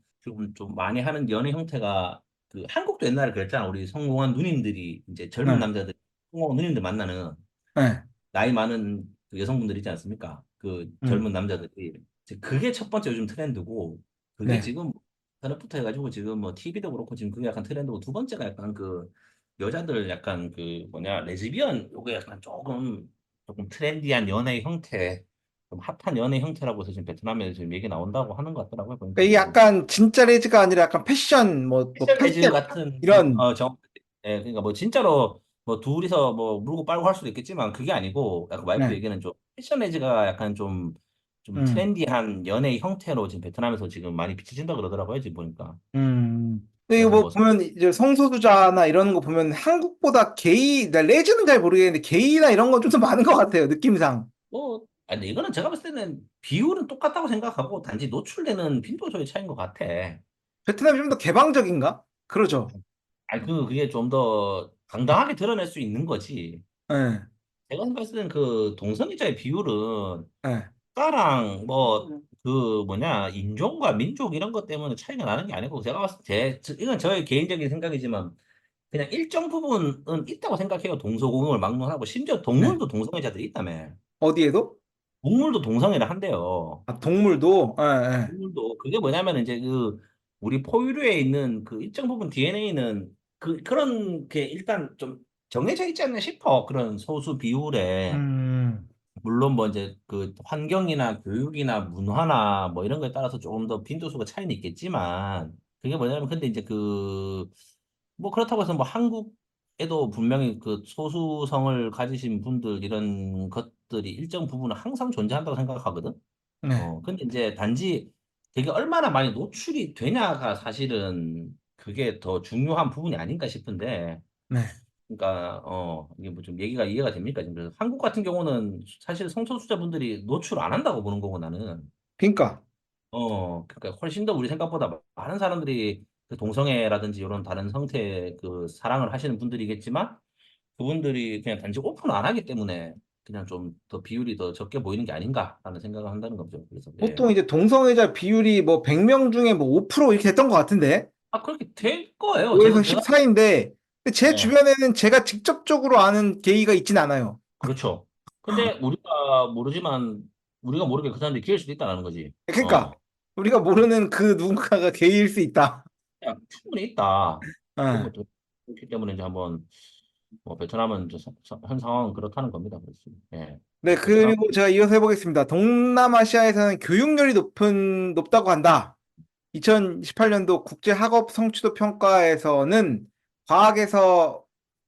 [SPEAKER 2] 좀 많이 하는 연애 형태가 그 한국도 옛날에 그랬잖아. 우리 성공한 누님들이 이제 젊은
[SPEAKER 1] 네.
[SPEAKER 2] 남자들 성공한 누님들 만나는
[SPEAKER 1] 네.
[SPEAKER 2] 나이 많은 그 여성분들 있지 않습니까? 그
[SPEAKER 1] 음.
[SPEAKER 2] 젊은 남자들이 이제 그게 첫 번째 요즘 트렌드고 그게
[SPEAKER 1] 네.
[SPEAKER 2] 지금 산업부터 해가지고 지금 뭐 TV도 그렇고 지금 그게 약간 트렌드고 두 번째가 약간 그 여자들 약간 그 뭐냐 레즈비언 요게 약간 조금 트렌디한 연애 형태 좀 핫한 연애 형태라고 해서 지금 베트남에 지금 얘기 나온다고 하는 것 같더라고요.
[SPEAKER 1] 그러니까
[SPEAKER 2] 보니까
[SPEAKER 1] 이게
[SPEAKER 2] 그래서
[SPEAKER 1] 약간 진짜 레즈가 아니라 약간 패션, 뭐
[SPEAKER 2] 패션 레즈
[SPEAKER 1] 컨셉,
[SPEAKER 2] 같은
[SPEAKER 1] 이런,
[SPEAKER 2] 예, 그러니까 뭐 진짜로 뭐 둘이서 뭐 물고 빨고 할 수도 있겠지만 그게 아니고 약간 와이프
[SPEAKER 1] 네.
[SPEAKER 2] 얘기는 좀 패션 레즈가 약간 좀
[SPEAKER 1] 음.
[SPEAKER 2] 트렌디한 연애 형태로 지금 베트남에서 지금 많이 비춰진다 그러더라고요. 지금 보니까.
[SPEAKER 1] 근데 이거
[SPEAKER 2] 그래서
[SPEAKER 1] 뭐
[SPEAKER 2] 뭐
[SPEAKER 1] 보면 이제 성소수자나 이런 거 보면 한국보다 게이, 나 레즈는 잘 모르겠는데 게이나 이런 건 좀 더 많은 것 같아요, 느낌상.
[SPEAKER 2] 아니, 근데 이거는 제가 봤을 때는 비율은 똑같다고 생각하고 단지 노출되는 빈도수의 차이인 것 같아.
[SPEAKER 1] 베트남이 좀 더 개방적인가? 그러죠.
[SPEAKER 2] 아니, 그게 좀 더 당당하게 드러낼 수 있는 거지.
[SPEAKER 1] 예,
[SPEAKER 2] 제가 봤을 때는 그 동성애자의 비율은
[SPEAKER 1] 예.
[SPEAKER 2] 국가랑 뭐 그 뭐냐 인종과 민족 이런 것 때문에 차이가 나는 게 아니고 제가 봤을 때 이건 저의 개인적인 생각이지만 그냥 일정 부분은 있다고 생각해요. 동서고금을 막론하고 심지어
[SPEAKER 1] 네.
[SPEAKER 2] 동물도 동성애자들이 있다며.
[SPEAKER 1] 어디에도?
[SPEAKER 2] 동물도 동성애를 한대요.
[SPEAKER 1] 아, 동물도? 예, 예.
[SPEAKER 2] 동물도 그게 뭐냐면 이제 그 우리 포유류에 있는 그 일정 부분 DNA는 그런 게 일단 좀 정해져 있지 않나 싶어. 그런 소수 비율에.
[SPEAKER 1] 음,
[SPEAKER 2] 물론 뭐 이제 그 환경이나 교육이나 문화나 뭐 이런 거에 따라서 조금 더 빈도수가 차이는 있겠지만 그게 뭐냐면 근데 이제 그 뭐 그렇다고 해서 뭐 한국에도 분명히 그 소수성을 가지신 분들 이런 것들이 일정 부분은 항상 존재한다고 생각하거든.
[SPEAKER 1] 네,
[SPEAKER 2] 근데 이제 단지 되게 얼마나 많이 노출이 되냐가 사실은 그게 더 중요한 부분이 아닌가 싶은데
[SPEAKER 1] 네.
[SPEAKER 2] 그러니까 이게 뭐 좀 얘기가 이해가 됩니까? 지금 그래서 한국 같은 경우는 사실 성소수자분들이 노출 안 한다고 보는 거고 나는
[SPEAKER 1] 그러니까.
[SPEAKER 2] 그러니까 훨씬 더 우리 생각보다 많은 사람들이 그 동성애라든지 이런 다른 성태 그 사랑을 하시는 분들이겠지만 그분들이 그냥 단지 오픈 안 하기 때문에 그냥 좀 더 비율이 더 적게 보이는 게 아닌가라는 생각을 한다는 거죠. 그래서 예.
[SPEAKER 1] 보통 이제 동성애자 비율이 뭐 100명 중에 뭐 5% 이렇게 됐던 것 같은데?
[SPEAKER 2] 그렇게 될 거예요.
[SPEAKER 1] 5에서
[SPEAKER 2] 제가
[SPEAKER 1] 14인데, 제
[SPEAKER 2] 예.
[SPEAKER 1] 주변에는 제가 직접적으로 아는 게이가 있진 않아요.
[SPEAKER 2] 그렇죠. 근데 우리가 모르지만 우리가 모르게 그 사람들이 기일 수도 있다는 거지.
[SPEAKER 1] 그러니까, 우리가 모르는 그 누군가가 게이일 수 있다.
[SPEAKER 2] 그냥 충분히 있다.
[SPEAKER 1] 예.
[SPEAKER 2] 그것도 그렇기 때문에 이제 한번 뭐 베트남은 이제 현 상황은 그렇다는 겁니다. 그래서 예.
[SPEAKER 1] 네,
[SPEAKER 2] 베트남
[SPEAKER 1] 그리고 제가 이어서 해보겠습니다. 동남아시아에서는 교육열이 높다고 한다. 2018년도 국제학업 성취도 평가에서는 과학에서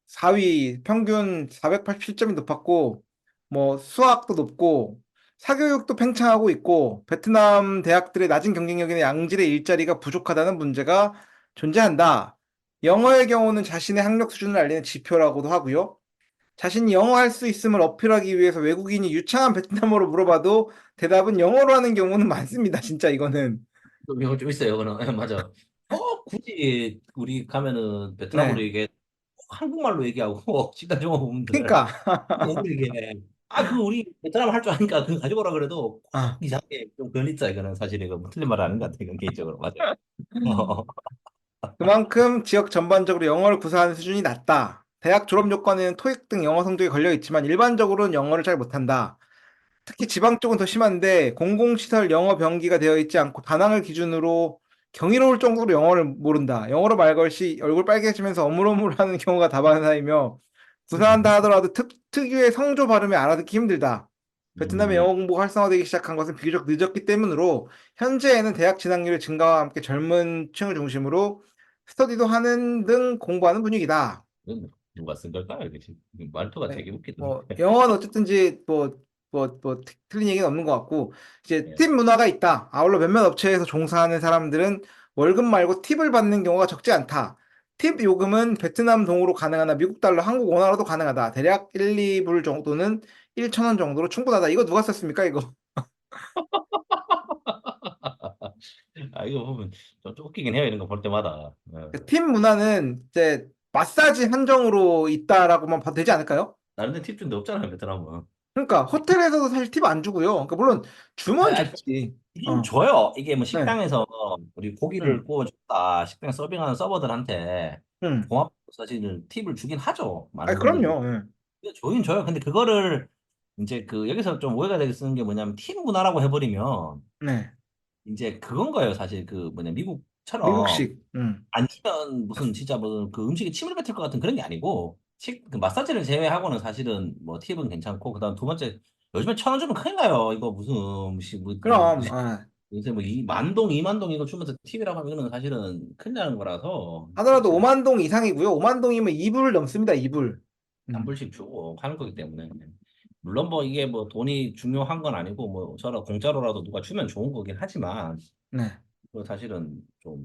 [SPEAKER 1] 4위, 평균 487점이 높았고, 뭐 수학도 높고, 사교육도 팽창하고 있고, 베트남 대학들의 낮은 경쟁력이나 양질의 일자리가 부족하다는 문제가 존재한다. 영어의 경우는 자신의 학력 수준을 알리는 지표라고도 하고요. 자신이 영어 할 수 있음을 어필하기 위해서 외국인이 유창한 베트남어로 물어봐도 대답은 영어로 하는 경우는 많습니다. 진짜 이거는.
[SPEAKER 2] 이거 좀 있어요. 그는 맞아. 굳이 우리 가면은 베트남어로
[SPEAKER 1] 네.
[SPEAKER 2] 얘기해 한국말로 얘기하고 집단 영어 부분들
[SPEAKER 1] 그러니까
[SPEAKER 2] 영어로 얘기해. 그 우리 베트남 할 줄 아니까 그거 가지고 오라 그래도 꼭
[SPEAKER 1] 아,
[SPEAKER 2] 이상하게 좀 걸리자 이거는 사실 이거 뭐 틀린 말 아닌 것 같아 이건 개인적으로 맞아요. 어,
[SPEAKER 1] 그만큼 지역 전반적으로 영어를 구사하는 수준이 낮다. 대학 졸업 요건에는 토익 등 영어 성적이 걸려 있지만 일반적으로는 영어를 잘 못한다. 특히 지방 쪽은 더 심한데 공공시설 영어 병기가 되어 있지 않고 다낭을 기준으로 경이로울 정도로 영어를 모른다. 영어로 말 걸 시 얼굴 빨개지면서 어물어물하는 경우가 다반사이며 구사한다 하더라도 특유의 성조 발음이 알아듣기 힘들다. 베트남의
[SPEAKER 2] 음,
[SPEAKER 1] 영어 공부가 활성화되기 시작한 것은 비교적 늦었기 때문으로 현재에는 대학 진학률의 증가와 함께 젊은 층을 중심으로 스터디도 하는 등 공부하는 분위기다.
[SPEAKER 2] 이건 누가 쓴 걸까요? 이게 말투가
[SPEAKER 1] 네.
[SPEAKER 2] 되게 웃기던데.
[SPEAKER 1] 뭐 영어는 어쨌든지 틀린 얘기는 없는 것 같고 이제
[SPEAKER 2] 예.
[SPEAKER 1] 팁 문화가 있다. 아울러 몇몇 업체에서 종사하는 사람들은 월급 말고 팁을 받는 경우가 적지 않다. 팁 요금은 베트남 동으로 가능하나 미국 달러, 한국 원화로도 가능하다. 대략 1, 2불 정도는 1천 원 정도로 충분하다. 이거 누가 썼습니까? 이거.
[SPEAKER 2] 아, 이거 보면 좀 웃기긴 해요. 이런 거 볼 때마다.
[SPEAKER 1] 팁 문화는 이제 마사지 한정으로 있다라고만 봐도 되지 않을까요?
[SPEAKER 2] 다른 데 팁 준데 없잖아요, 베트남은.
[SPEAKER 1] 그러니까 호텔에서도 사실 팁 안 주고요. 그러니까 물론 주면
[SPEAKER 2] 아,
[SPEAKER 1] 줬지.
[SPEAKER 2] 이건
[SPEAKER 1] 어.
[SPEAKER 2] 줘요. 이게 뭐
[SPEAKER 1] 네.
[SPEAKER 2] 식당에서 우리 고기를
[SPEAKER 1] 응.
[SPEAKER 2] 구워줬다. 식당 서빙하는 서버들한테
[SPEAKER 1] 응.
[SPEAKER 2] 종합 사실은 팁을 주긴 하죠.
[SPEAKER 1] 아,
[SPEAKER 2] 많은 분들이.
[SPEAKER 1] 그럼요. 예.
[SPEAKER 2] 근데 줘긴 줘요. 근데 그거를 이제 여기서 좀 오해가 되게 쓰는 게 뭐냐면 팁 문화라고 해버리면
[SPEAKER 1] 네.
[SPEAKER 2] 이제 그건 거예요. 사실 그 뭐냐 미국처럼
[SPEAKER 1] 미국식. 응.
[SPEAKER 2] 안 치면 무슨 진짜 무슨 그 음식에 침을 뱉을 것 같은 그런 게 아니고 그 마사지를 제외하고는 사실은 뭐 팁은 괜찮고 그다음 두 번째 요즘에 1,000원 주면 큰일 나요. 이거 무슨
[SPEAKER 1] 그럼, 아,
[SPEAKER 2] 요새 뭐 2만 동, 2만 동 이거 주면서 팁이라고 하면 이거는 사실은 큰일 나는 거라서
[SPEAKER 1] 하더라도
[SPEAKER 2] 사실
[SPEAKER 1] 5만 동 이상이고요. 5만 동이면 2불 넘습니다. 2불.
[SPEAKER 2] 한
[SPEAKER 1] 음.
[SPEAKER 2] 불씩 주고 하는 거기 때문에 물론 뭐 이게 뭐 돈이 중요한 건 아니고 뭐 저라 공짜로라도 누가 주면 좋은 거긴 하지만
[SPEAKER 1] 네.
[SPEAKER 2] 그 사실은 좀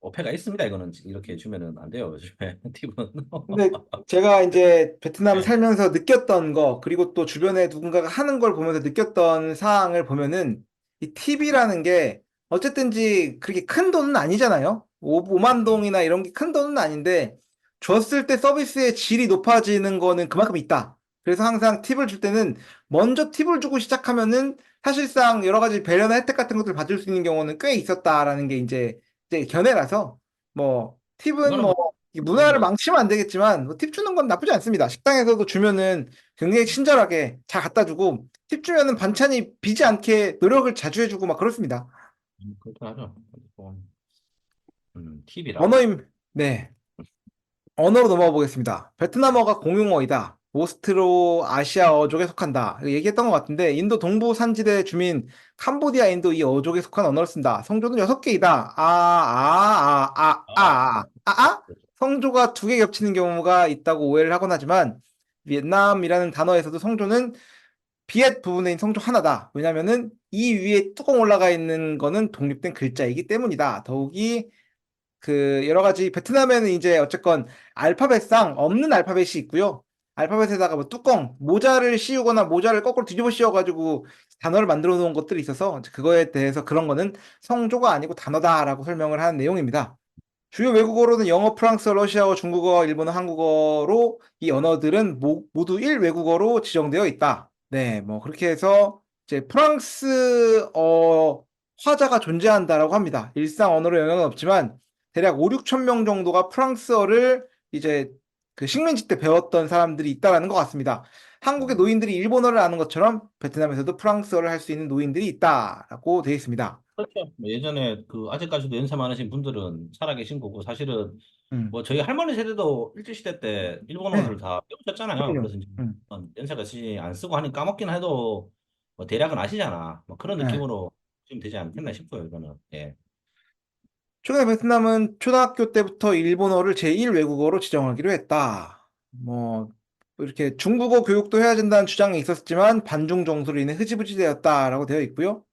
[SPEAKER 2] 어폐가 있습니다. 이거는 이렇게 주면은 안 돼요. 요즘에 팁은.
[SPEAKER 1] 근데 제가 이제 베트남
[SPEAKER 2] 네.
[SPEAKER 1] 살면서 느꼈던 거, 그리고 또 주변에 누군가가 하는 걸 보면서 느꼈던 사항을 보면은 이 팁이라는 게 어쨌든지 그렇게 큰 돈은 아니잖아요. 5만 동이나 이런 게 큰 돈은 아닌데 줬을 때 서비스의 질이 높아지는 거는 그만큼 있다. 그래서 항상 팁을 줄 때는 먼저 팁을 주고 시작하면은 사실상 여러 가지 배려나 혜택 같은 것들을 받을 수 있는 경우는 꽤 있었다라는 게 이제 견해라서 뭐 팁은
[SPEAKER 2] 이거는
[SPEAKER 1] 뭐
[SPEAKER 2] 뭐
[SPEAKER 1] 이
[SPEAKER 2] 거의
[SPEAKER 1] 문화를
[SPEAKER 2] 뭐
[SPEAKER 1] 망치면 안 되겠지만 뭐팁 주는 건 나쁘지 않습니다. 식당에서도 주면은 굉장히 친절하게 잘 갖다 주고 팁 주면은 반찬이 비지 않게 노력을 자주 해주고 막 그렇습니다.
[SPEAKER 2] 그렇게 하죠. 팁이라.
[SPEAKER 1] 언어임 네. 언어로 넘어가 보겠습니다. 베트남어가 공용어이다. 오스트로 아시아어족에 속한다. 이거 얘기했던 것 같은데 인도 동부 산지대 주민 캄보디아 인도 이 어족에 속한 언어를 쓴다. 성조는 6개이다. 성조가 2개 겹치는 경우가 있다고 오해를 하곤 하지만 비엔남이라는 단어에서도 성조는 비엣 부분에 있는 성조 하나다. 왜냐면은 이 위에 뚜껑 올라가 있는 거는 독립된 글자이기 때문이다. 더욱이 그 여러 가지 베트남에는 이제 어쨌건 알파벳상 없는 알파벳이 있고요. 알파벳에다가 뭐 뚜껑, 모자를 씌우거나 모자를 거꾸로 뒤집어 씌워가지고 단어를 만들어 놓은 것들이 있어서 이제 그거에 대해서 그런 거는 성조가 아니고 단어다라고 설명을 하는 내용입니다. 주요 외국어로는 영어, 프랑스어, 러시아어, 중국어, 일본어, 한국어로 이 언어들은 모두 1외국어로 지정되어 있다. 네, 뭐 그렇게 해서 이제 프랑스어 화자가 존재한다라고 합니다. 일상 언어로 영향은 없지만 대략 5, 6천 명 정도가 프랑스어를 이제 그 식민지 때 배웠던 사람들이 있다라는 것 같습니다. 한국의 노인들이 일본어를 아는 것처럼 베트남에서도 프랑스어를 할 수 있는 노인들이 있다라고 되어 있습니다.
[SPEAKER 2] 그렇죠. 뭐 예전에 그 아직까지도 연세 많으신 분들은 살아계신 거고 사실은
[SPEAKER 1] 음,
[SPEAKER 2] 뭐 저희 할머니 세대도 일제시대 때
[SPEAKER 1] 네,
[SPEAKER 2] 일본어를 다 배우셨잖아요.
[SPEAKER 1] 그럼요.
[SPEAKER 2] 그래서 이제
[SPEAKER 1] 음,
[SPEAKER 2] 연세가 있으시 안 쓰고 하니 까먹긴 해도 뭐 대략은 아시잖아. 뭐 그런
[SPEAKER 1] 네.
[SPEAKER 2] 느낌으로 좀 되지 않겠나 싶어요. 이거는. 예.
[SPEAKER 1] 최근에 베트남은 초등학교 때부터 일본어를 제1 외국어로 지정하기로 했다. 뭐 이렇게 중국어 교육도 해야 된다는 주장이 있었지만 반중 정서로 인해 흐지부지 되었다라고 되어 있고요.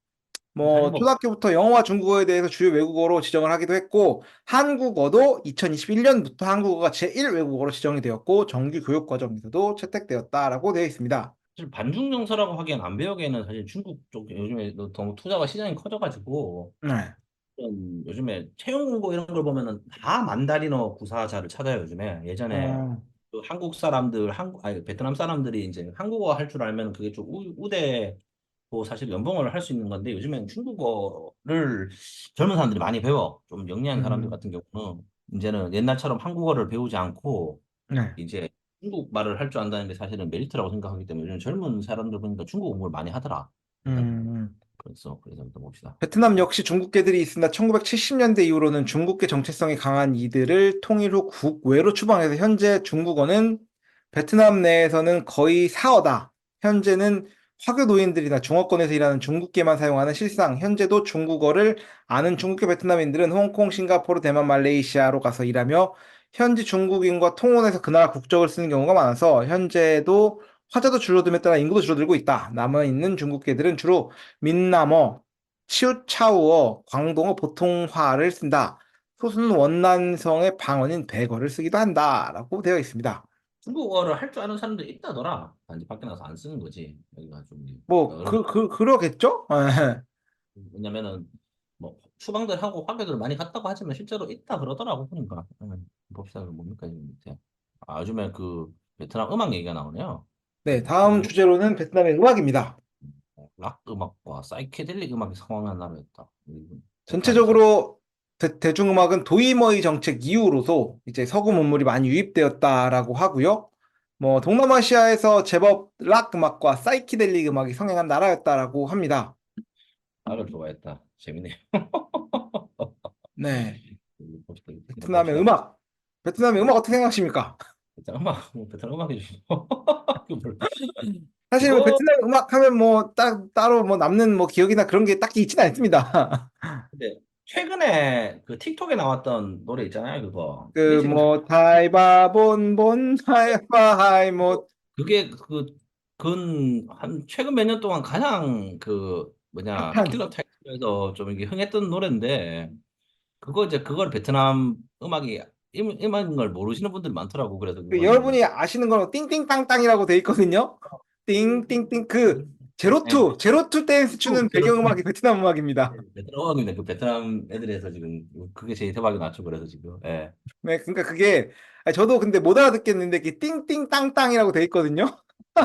[SPEAKER 2] 사실
[SPEAKER 1] 뭐
[SPEAKER 2] 뭐
[SPEAKER 1] 초등학교부터 영어와 중국어에 대해서 주요 외국어로 지정을 하기도 했고 한국어도 2021년부터 한국어가 제1 외국어로 지정이 되었고 정규 교육 과정에서도 채택되었다라고 되어 있습니다.
[SPEAKER 2] 사실 반중 정서라고 하기엔 안 배우기에는 사실 중국 쪽 요즘에 너무 투자가 시장이 커져가지고
[SPEAKER 1] 네.
[SPEAKER 2] 요즘에 채용 공고 이런 걸 보면은 다 만다리너 구사자를 찾아요. 요즘에 예전에
[SPEAKER 1] 어,
[SPEAKER 2] 그 한국 사람들 아니 베트남 사람들이 이제 한국어 할 줄 알면 그게 좀 우대고 사실 연봉을 할 수 있는 건데 요즘엔 중국어를 젊은 사람들이 많이 배워. 좀 영리한 사람들
[SPEAKER 1] 음,
[SPEAKER 2] 같은 경우는 이제는 옛날처럼 한국어를 배우지 않고
[SPEAKER 1] 네.
[SPEAKER 2] 이제 중국 말을 할 줄 안다는 게 사실은 메리트라고 생각하기 때문에 요즘 젊은 사람들 보니까 중국 공부를 많이 하더라. 일단
[SPEAKER 1] 음.
[SPEAKER 2] 그래서 또 봅시다.
[SPEAKER 1] 베트남 역시 중국계들이 있으나 1970년대 이후로는 중국계 정체성이 강한 이들을 통일 후 국외로 추방해서 현재 중국어는 베트남 내에서는 거의 사어다. 현재는 화교 노인들이나 중어권에서 일하는 중국계만 사용하는 실상, 현재도 중국어를 아는 중국계 베트남인들은 홍콩, 싱가포르, 대만, 말레이시아로 가서 일하며 현지 중국인과 통혼해서 그 나라 국적을 쓰는 경우가 많아서 현재도 화자도 줄어듦에 따라 인구도 줄어들고 있다. 남아있는 중국계들은 주로 민남어, 치우차우어, 광동어, 보통화를 쓴다. 소수는 원난성의 방언인 백어를 쓰기도 한다라고 되어 있습니다.
[SPEAKER 2] 중국어를 할 줄 아는 사람들이 있다더라. 단지 밖에 나서 안 쓰는 거지. 여기가 좀
[SPEAKER 1] 뭐,
[SPEAKER 2] 어려운.
[SPEAKER 1] 그러겠죠? 예.
[SPEAKER 2] 왜냐면은 뭐 추방들 하고 화교들 많이 갔다고 하지만 실제로 있다 그러더라고 보니까. 봅시다. 뭡니까 지금 밑에. 아, 요즘에 그 베트남 음악 얘기가 나오네요.
[SPEAKER 1] 네, 다음 주제로는 베트남의 음악입니다.
[SPEAKER 2] 락 음악과 사이케델릭 음악이 성황한 나라였다. 베트남이 참.
[SPEAKER 1] 전체적으로 대중음악은 도이머의 정책 이후로도 이제 서구 문물이 많이 유입되었다라고 하고요. 뭐 동남아시아에서 제법 락 음악과 사이키델릭 음악이 성행한 나라였다라고 합니다.
[SPEAKER 2] 락을 좋아했다. 재밌네요.
[SPEAKER 1] 네,
[SPEAKER 2] 봅시다. 일단
[SPEAKER 1] 베트남의
[SPEAKER 2] 봅시다.
[SPEAKER 1] 음악. 베트남의 음악 어떻게 생각하십니까?
[SPEAKER 2] 베트남 음악, 베트남 음악이죠.
[SPEAKER 1] 사실 뭐
[SPEAKER 2] 그거
[SPEAKER 1] 베트남 음악 하면 뭐 따로 뭐 남는 뭐 기억이나 그런 게 딱히 있지는 않습니다.
[SPEAKER 2] 근데 최근에 그 틱톡에 나왔던 노래 있잖아요, 그거. 그게
[SPEAKER 1] 그
[SPEAKER 2] 지금
[SPEAKER 1] 뭐 타이바본본 하이파이 뭐
[SPEAKER 2] 그게 한 최근 몇 년 동안 가장 그 뭐냐
[SPEAKER 1] 핫한
[SPEAKER 2] 킬러 타이틀에서 좀 이게 흥했던 노래인데 그거 이제 그걸 베트남 음악인 걸 모르시는 분들이 많더라고. 그래서
[SPEAKER 1] 그
[SPEAKER 2] 그거는
[SPEAKER 1] 여러분이 아시는 건 띵띵땅땅이라고 돼 있거든요. 띵띵띵 그
[SPEAKER 2] 네,
[SPEAKER 1] 제로투 댄스 추는
[SPEAKER 2] 제로투
[SPEAKER 1] 배경음악이 베트남 음악입니다.
[SPEAKER 2] 베트남 음악인데 그 베트남 애들에서 지금 그게 제일 대박이 났죠. 그래서 지금
[SPEAKER 1] 네, 그러니까 그게 저도 근데 못 알아듣겠는데 그 띵띵땅땅이라고 돼 있거든요.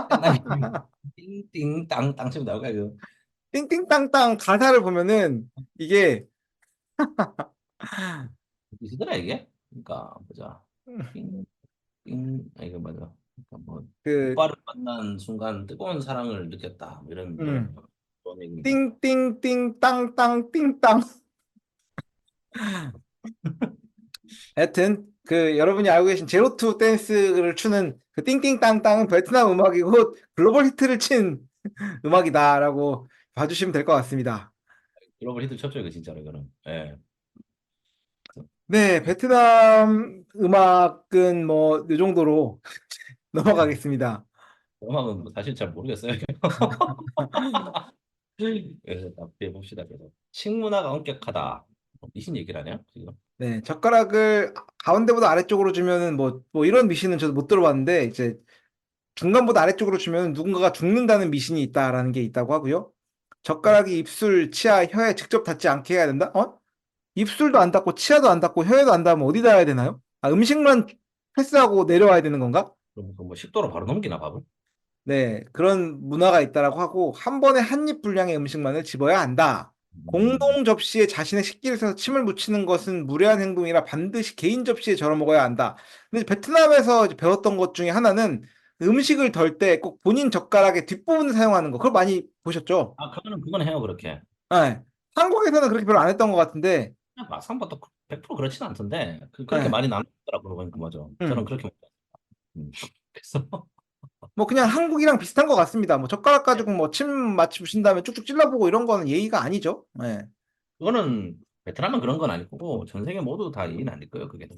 [SPEAKER 2] 상당히 띵띵 땅땅 치고 나올까요? 그
[SPEAKER 1] 띵띵땅땅 가사를 보면은 이게
[SPEAKER 2] 비슷하더라 이게. 그러니까 보자. 이거 맞아. 그러니까 뭐
[SPEAKER 1] 그
[SPEAKER 2] 오빠를 만난 순간 뜨거운 사랑을 느꼈다. 뭐 이런 노래
[SPEAKER 1] 음,
[SPEAKER 2] 그런 얘기입니다.
[SPEAKER 1] 띵띵띵 땅땅 띵땅. 하여튼 그 여러분이 알고 계신 제로투 댄스를 추는 그 띵띵땅땅은 베트남 음악이고 글로벌 히트를 친 음악이다라고 봐주시면 될 것 같습니다.
[SPEAKER 2] 글로벌 히트 쳤죠 이거 진짜로 이거는. 예.
[SPEAKER 1] 네, 베트남 음악은 뭐 이 정도로 넘어가겠습니다.
[SPEAKER 2] 음악은 뭐 사실 잘 모르겠어요. 그래서 답해 봅시다. 그래서 식문화가 엄격하다. 미신 얘기를 하네요 지금.
[SPEAKER 1] 네, 젓가락을 가운데보다 아래쪽으로 주면은 뭐 이런 미신은 저도 못 들어봤는데 이제 중간보다 아래쪽으로 주면 누군가가 죽는다는 미신이 있다라는 게 있다고 하고요. 젓가락이 입술, 치아, 혀에 직접 닿지 않게 해야 된다? 입술도 안 닿고 치아도 안 닿고 혀에도 안 닿으면 어디 닿아야 되나요? 아, 음식만 패스하고 내려와야 되는 건가?
[SPEAKER 2] 그럼 그뭐 식도로 바로 넘기나 밥을?
[SPEAKER 1] 네, 그런 문화가 있다라고 하고 한 번에 한 입 분량의 음식만을 집어야 한다.
[SPEAKER 2] 음,
[SPEAKER 1] 공동 접시에 자신의 식기를 써서 침을 묻히는 것은 무례한 행동이라 반드시 개인 접시에 절어 먹어야 한다. 근데 베트남에서 이제 배웠던 것 중에 하나는 음식을 덜 때 꼭 본인 젓가락의 뒷부분을 사용하는 거. 그걸 많이 보셨죠?
[SPEAKER 2] 아 그거는 해요 그렇게.
[SPEAKER 1] 네. 한국에서는 그렇게 별로 안 했던 것 같은데,
[SPEAKER 2] 그냥 막상 봐도 100% 그렇지는 않던데 그렇게
[SPEAKER 1] 네.
[SPEAKER 2] 많이 나누더라고요. 그러니까 맞아. 저는
[SPEAKER 1] 음.
[SPEAKER 2] 그렇게 먹어요. 그래서
[SPEAKER 1] 뭐 그냥 한국이랑 비슷한 것 같습니다. 뭐 젓가락 가지고 뭐 침 맞추신 다음에 쭉쭉 찔러보고 이런 거는 예의가 아니죠. 네.
[SPEAKER 2] 그거는 베트남은 그런 건 아닐 거고 전 세계 모두 다 이해는 아닐 거예요. 그게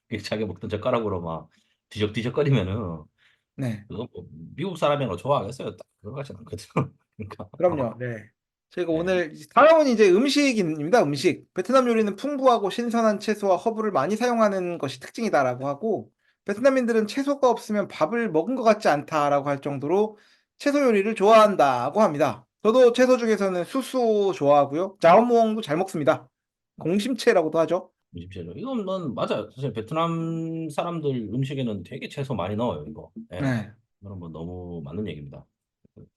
[SPEAKER 2] 그게 자기 먹던 젓가락으로 막 뒤적뒤적거리면은
[SPEAKER 1] 네.
[SPEAKER 2] 그거 뭐 미국 사람이라고 좋아하겠어요? 딱 그거 같진 않거든. 그러니까
[SPEAKER 1] 그럼요. 네. 저희가
[SPEAKER 2] 예.
[SPEAKER 1] 오늘 다음은 이제 음식입니다. 음식. 베트남 요리는 풍부하고 신선한 채소와 허브를 많이 사용하는 것이 특징이다라고 하고 베트남인들은 채소가 없으면 밥을 먹은 것 같지 않다라고 할 정도로 채소 요리를 좋아한다고 합니다. 저도 채소 중에서는 수수 좋아하고요. 자오무엉도 잘 먹습니다. 공심채라고도 하죠.
[SPEAKER 2] 무심채로 이건 넌 맞아요. 사실 베트남 사람들 음식에는 되게 채소 많이 넣어요. 이거. 예.
[SPEAKER 1] 네.
[SPEAKER 2] 이거는 뭐 너무 맞는 얘기입니다.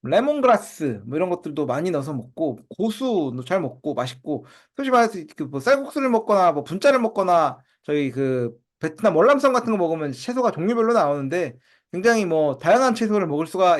[SPEAKER 1] 레몬그라스 뭐 이런 것들도 많이 넣어서 먹고 고수도 잘 먹고 맛있고 솔직히 말해서 그뭐 쌀국수를 먹거나 뭐 분짜를 먹거나 저희 그 베트남 월남쌈 같은 거 먹으면 채소가 종류별로 나오는데 굉장히 뭐 다양한 채소를 먹을 수가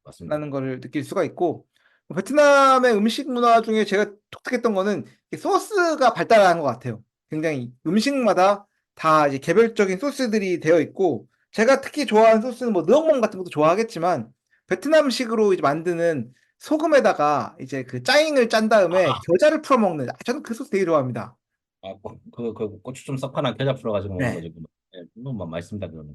[SPEAKER 2] 맞습니다.
[SPEAKER 1] 있다라는 거를 느낄 수가 있고 베트남의 음식 문화 중에 제가 독특했던 거는 이 소스가 발달한 것 같아요. 굉장히 음식마다 다 이제 개별적인 소스들이 되어 있고 제가 특히 좋아하는 소스는 뭐 느엉멍 같은 것도 좋아하겠지만 베트남식으로 이제 만드는 소금에다가 이제 그 짜잉을 짠 다음에
[SPEAKER 2] 아,
[SPEAKER 1] 겨자를 풀어 먹는 저는 그 소스 되게 좋아합니다.
[SPEAKER 2] 그 고추 좀 썩하나 겨자 풀어가지고 먹는
[SPEAKER 1] 네.
[SPEAKER 2] 거지. 예, 그건 맛있습니다, 그거는.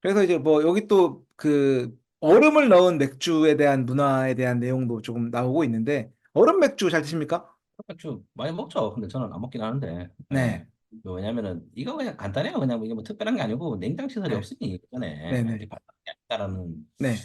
[SPEAKER 1] 그래서 이제 뭐 여기 또 그 얼음을 넣은 맥주에 대한 문화에 대한 내용도 조금 나오고 있는데 얼음 맥주 잘 드십니까?
[SPEAKER 2] 고추 많이 먹죠. 근데 저는 안 먹긴 하는데. 예.
[SPEAKER 1] 네.
[SPEAKER 2] 왜냐면은 이거 그냥 간단해요. 그냥 뭐 이게 뭐 특별한 게 아니고 냉장 시설이
[SPEAKER 1] 네.
[SPEAKER 2] 없으니 이전에
[SPEAKER 1] 네네.
[SPEAKER 2] 이렇게 바닥이 있다라는
[SPEAKER 1] 네.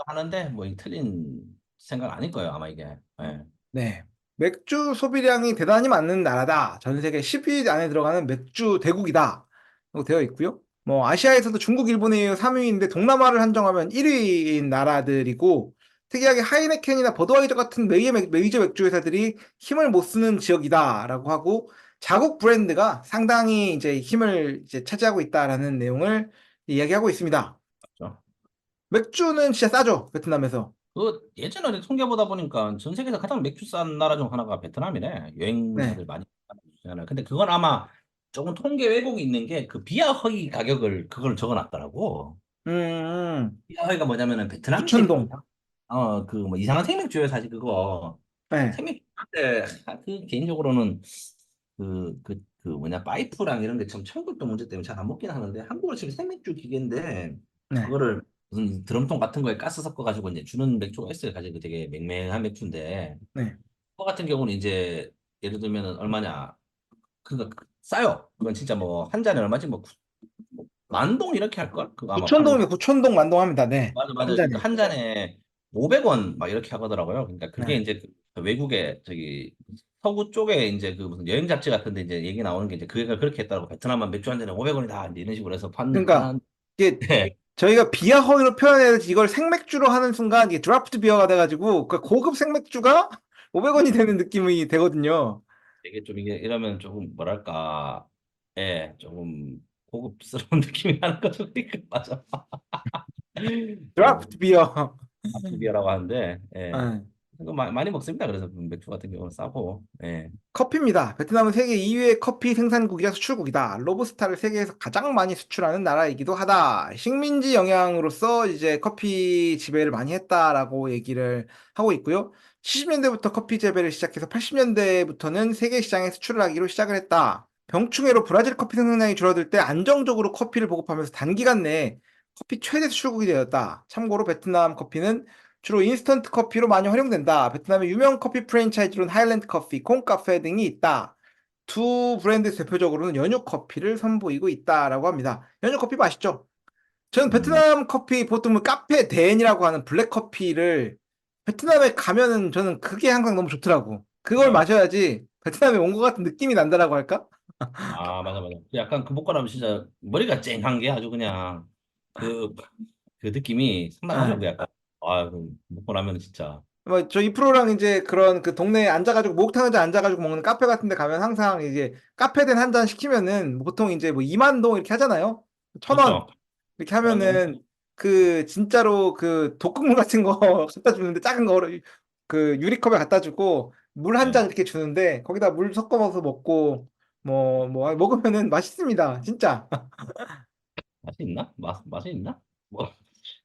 [SPEAKER 2] 하는데 뭐 이 틀린 생각 아닐 거예요, 아마 이게. 예.
[SPEAKER 1] 네. 맥주 소비량이 대단히 많은 나라다. 전 세계 10위 안에 들어가는 맥주 대국이다. 라고 되어 있고요. 뭐 아시아에서도 중국, 일본에 이어 3위인데 동남아를 한정하면 1위인 나라들이고 특이하게 하이네켄이나 버드와이저 같은 메이저 맥주 회사들이 힘을 못 쓰는 지역이다라고 하고 자국 브랜드가 상당히 이제 힘을 이제 차지하고 있다라는 내용을 이야기하고 있습니다.
[SPEAKER 2] 맞죠.
[SPEAKER 1] 맥주는 진짜 싸죠, 베트남에서.
[SPEAKER 2] 그 예전에 통계 보다 보니까 전 세계에서 가장 맥주 싼 나라 중 하나가 베트남이네.
[SPEAKER 1] 네.
[SPEAKER 2] 여행자들 많이 가잖아요. 근데 그건 아마 조금 통계 왜곡이 있는 게 그 비아 허기 가격을 그걸 적어놨더라고.
[SPEAKER 1] 음,
[SPEAKER 2] 비아 허기가 뭐냐면은 베트남식
[SPEAKER 1] 부천동.
[SPEAKER 2] 그 뭐 이상한 생맥주예요 사실 그거.
[SPEAKER 1] 네.
[SPEAKER 2] 생맥주인데 그 개인적으로는 그 뭐냐 파이프랑 이런 게 참 청국도 문제 때문에 잘 안 먹긴 하는데 한국으로 치면 생맥주 기계인데
[SPEAKER 1] 네.
[SPEAKER 2] 그거를 무슨 드럼통 같은 거에 가스 섞어가지고 이제 주는 맥주가 있어요. 사실 그 되게 맹맹한 맥주인데
[SPEAKER 1] 네.
[SPEAKER 2] 그거 같은 경우는 이제 예를 들면은 얼마냐 그거 싸요. 그건 진짜 뭐 한 잔에 얼마지 뭐 만동 이렇게 할 걸? 그거 아마 파는 거.
[SPEAKER 1] 부천동이면 구천동 만동합니다. 네.
[SPEAKER 2] 맞아,
[SPEAKER 1] 한
[SPEAKER 2] 맞아. 그러니까
[SPEAKER 1] 잔에.
[SPEAKER 2] 한 잔에 500원 막 이렇게 하더라고요. 그러니까 그게
[SPEAKER 1] 네.
[SPEAKER 2] 이제 그 외국에 저기 서구 쪽에 이제 그 무슨 여행 잡지 같은데 이제 얘기 나오는 게 이제 그가 그렇게 했다고 베트남만 맥주 한 잔에 500원이다 이런 식으로 해서
[SPEAKER 1] 그러니까
[SPEAKER 2] 파는
[SPEAKER 1] 이게
[SPEAKER 2] 데
[SPEAKER 1] 저희가 비하 허위로 표현해야 될지 이걸 생맥주로 하는 순간 이게 드라프트 비어가 돼가지고 그 고급 생맥주가 500원이 되는 느낌이 되거든요.
[SPEAKER 2] 되게 좀 이게 이러면 조금 뭐랄까 예 조금 고급스러운 느낌이 나는 거죠. 그러니까 맞아. 예,
[SPEAKER 1] 드라프트 비어.
[SPEAKER 2] 아프비아라고 하는데 예
[SPEAKER 1] 네.
[SPEAKER 2] 이거 많이 먹습니다. 그래서 맥주 같은 경우는 싸고 예
[SPEAKER 1] 커피입니다. 베트남은 세계 2위의 커피 생산국이자 수출국이다. 로부스타를 세계에서 가장 많이 수출하는 나라이기도 하다. 식민지 영향으로서 이제 커피 지배를 많이 했다라고 얘기를 하고 있고요. 70년대부터 커피 재배를 시작해서 80년대부터는 세계 시장에 수출을 하기로 시작을 했다. 병충해로 브라질 커피 생산량이 줄어들 때 안정적으로 커피를 보급하면서 단기간 내에 커피 최대 수출국이 되었다. 참고로 베트남 커피는 주로 인스턴트 커피로 많이 활용된다. 베트남의 유명 커피 프랜차이즈로는 하일랜드 커피, 콩카페 등이 있다. 두 브랜드 대표적으로는 연유 커피를 선보이고 있다라고 합니다. 연유 커피 맛있죠? 저는
[SPEAKER 2] 음,
[SPEAKER 1] 베트남 커피 보통 뭐 카페 덴이라고 하는 블랙 커피를 베트남에 가면은 저는 그게 항상 너무 좋더라고. 그걸
[SPEAKER 2] 아,
[SPEAKER 1] 마셔야지 베트남에 온 것 같은 느낌이 난다라고 할까?
[SPEAKER 2] 맞아, 맞아. 약간 그 먹고 나면 진짜 머리가 쨍한 게 아주 그냥 그, 그 느낌이 상당하죠.
[SPEAKER 1] 아,
[SPEAKER 2] 그 약간, 그 먹고 나면 진짜.
[SPEAKER 1] 뭐 저희 프로랑 이제 그런 그 동네에 앉아가지고 목욕탕 의자 앉아가지고 먹는 카페 같은 데 가면 항상 이제 카페된 한 잔 시키면은 보통 이제 뭐 2만 동 이렇게 하잖아요. 1,000원
[SPEAKER 2] 그렇죠.
[SPEAKER 1] 이렇게
[SPEAKER 2] 그런 경우,
[SPEAKER 1] 하면은 그 진짜로 그 독극물 같은 거 갖다 주는데 작은 거를 그 유리컵에 갖다 주고 물 한
[SPEAKER 2] 네.
[SPEAKER 1] 잔 이렇게 주는데 거기다 물 섞어 먹어서 먹고 뭐 먹으면은 맛있습니다. 진짜.
[SPEAKER 2] 맛이 있나? 맛이 있나? 뭐,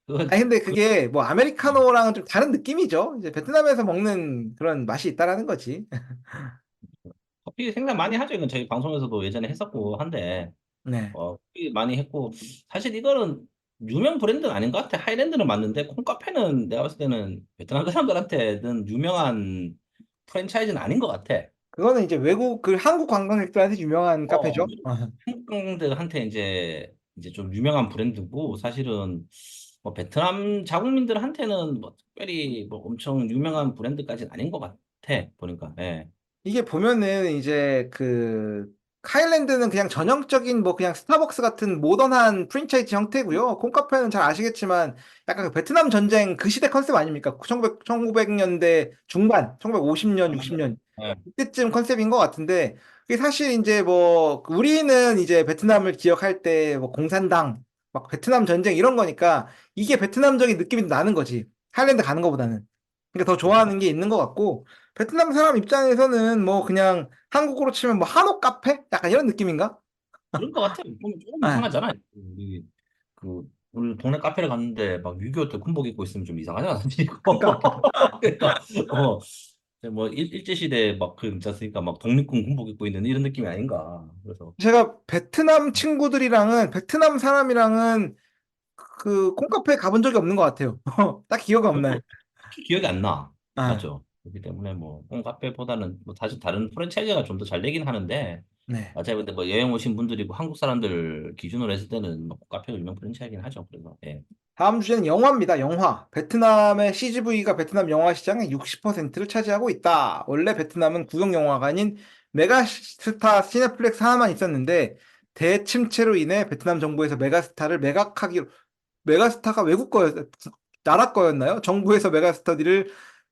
[SPEAKER 2] 그거,
[SPEAKER 1] 아니 근데
[SPEAKER 2] 그,
[SPEAKER 1] 그게 뭐 아메리카노랑은 좀 다른 느낌이죠. 이제 베트남에서 먹는 그런 맛이 있다라는 거지.
[SPEAKER 2] 커피 생산 많이 하죠. 이건 저희 방송에서도 예전에 했었고 한데,
[SPEAKER 1] 네.
[SPEAKER 2] 커피 많이 했고, 사실 이거는 유명 브랜드는 아닌 것 같아. 하이랜드는 맞는데, 콩카페는 내가 봤을 때는 베트남 사람들한테는 유명한 프랜차이즈는 아닌 것 같아.
[SPEAKER 1] 그거는 이제 외국 그 한국 관광객들한테 유명한 카페죠.
[SPEAKER 2] 한국인들한테 이제 좀 유명한 브랜드고 사실은 뭐 베트남 자국민들한테는 뭐 특별히 뭐 엄청 유명한 브랜드까지는 아닌 것 같아 보니까 예.
[SPEAKER 1] 이게 보면은 이제 그 카일랜드는 그냥 전형적인 뭐 그냥 스타벅스 같은 모던한 프랜차이즈 형태고요. 콩카페는 잘 아시겠지만 약간 그 베트남 전쟁 그 시대 컨셉 아닙니까? 1900년대 중반, 1950년,
[SPEAKER 2] 아, 맞아요.
[SPEAKER 1] 60년
[SPEAKER 2] 예.
[SPEAKER 1] 이때쯤 컨셉인 것 같은데 그게 사실 이제 뭐 우리는 이제 베트남을 기억할 때 뭐 공산당, 막 베트남 전쟁 이런 거니까 이게 베트남적인 느낌이 나는 거지. 하일랜드 가는 것보다는. 그러니까 더
[SPEAKER 2] 그렇죠.
[SPEAKER 1] 좋아하는 게 있는 것 같고 베트남 사람 입장에서는 뭐 그냥 한국으로 치면 뭐 한옥 카페? 약간 이런 느낌인가?
[SPEAKER 2] 그런 것 같아. 보면 조금
[SPEAKER 1] 네.
[SPEAKER 2] 이상하잖아. 우리 그 우리 동네 카페를 갔는데 막 6.25 때 군복 입고 있으면 좀 이상하잖아, 이거.
[SPEAKER 1] 그러니까
[SPEAKER 2] 그러니까 어, 뭐 일제시대 막 그 있지 않습니까? 막 독립군 군복 입고 있는 이런 느낌이 아닌가. 그래서
[SPEAKER 1] 제가 베트남 친구들이랑은 베트남 사람이랑은 그 콩카페에 가본 적이 없는 것 같아요. 딱 기억이 없나요?
[SPEAKER 2] 저도 기억이 안 나.
[SPEAKER 1] 아,
[SPEAKER 2] 맞죠? 그렇기 때문에 뭐 홈카페보다는 뭐 사실 다른 프랜차이즈가 좀 더 잘 되긴 하는데
[SPEAKER 1] 네.
[SPEAKER 2] 맞아요. 근데 뭐 여행 오신 분들이고 한국 사람들 기준으로 했을 때는 뭐 카페가 유명 프랜차이즈긴 하죠. 그래서 예.
[SPEAKER 1] 다음 주제는 영화입니다. 영화. 베트남의 CGV가 베트남 영화 시장의 60%를 차지하고 있다. 원래 베트남은 구경 영화가 아닌 메가스타 시네플렉스 하나만 있었는데 대침체로 인해 베트남 정부에서 메가스타를 매각하기로 메가스타가 외국 거였 나라 거였나요? 정부에서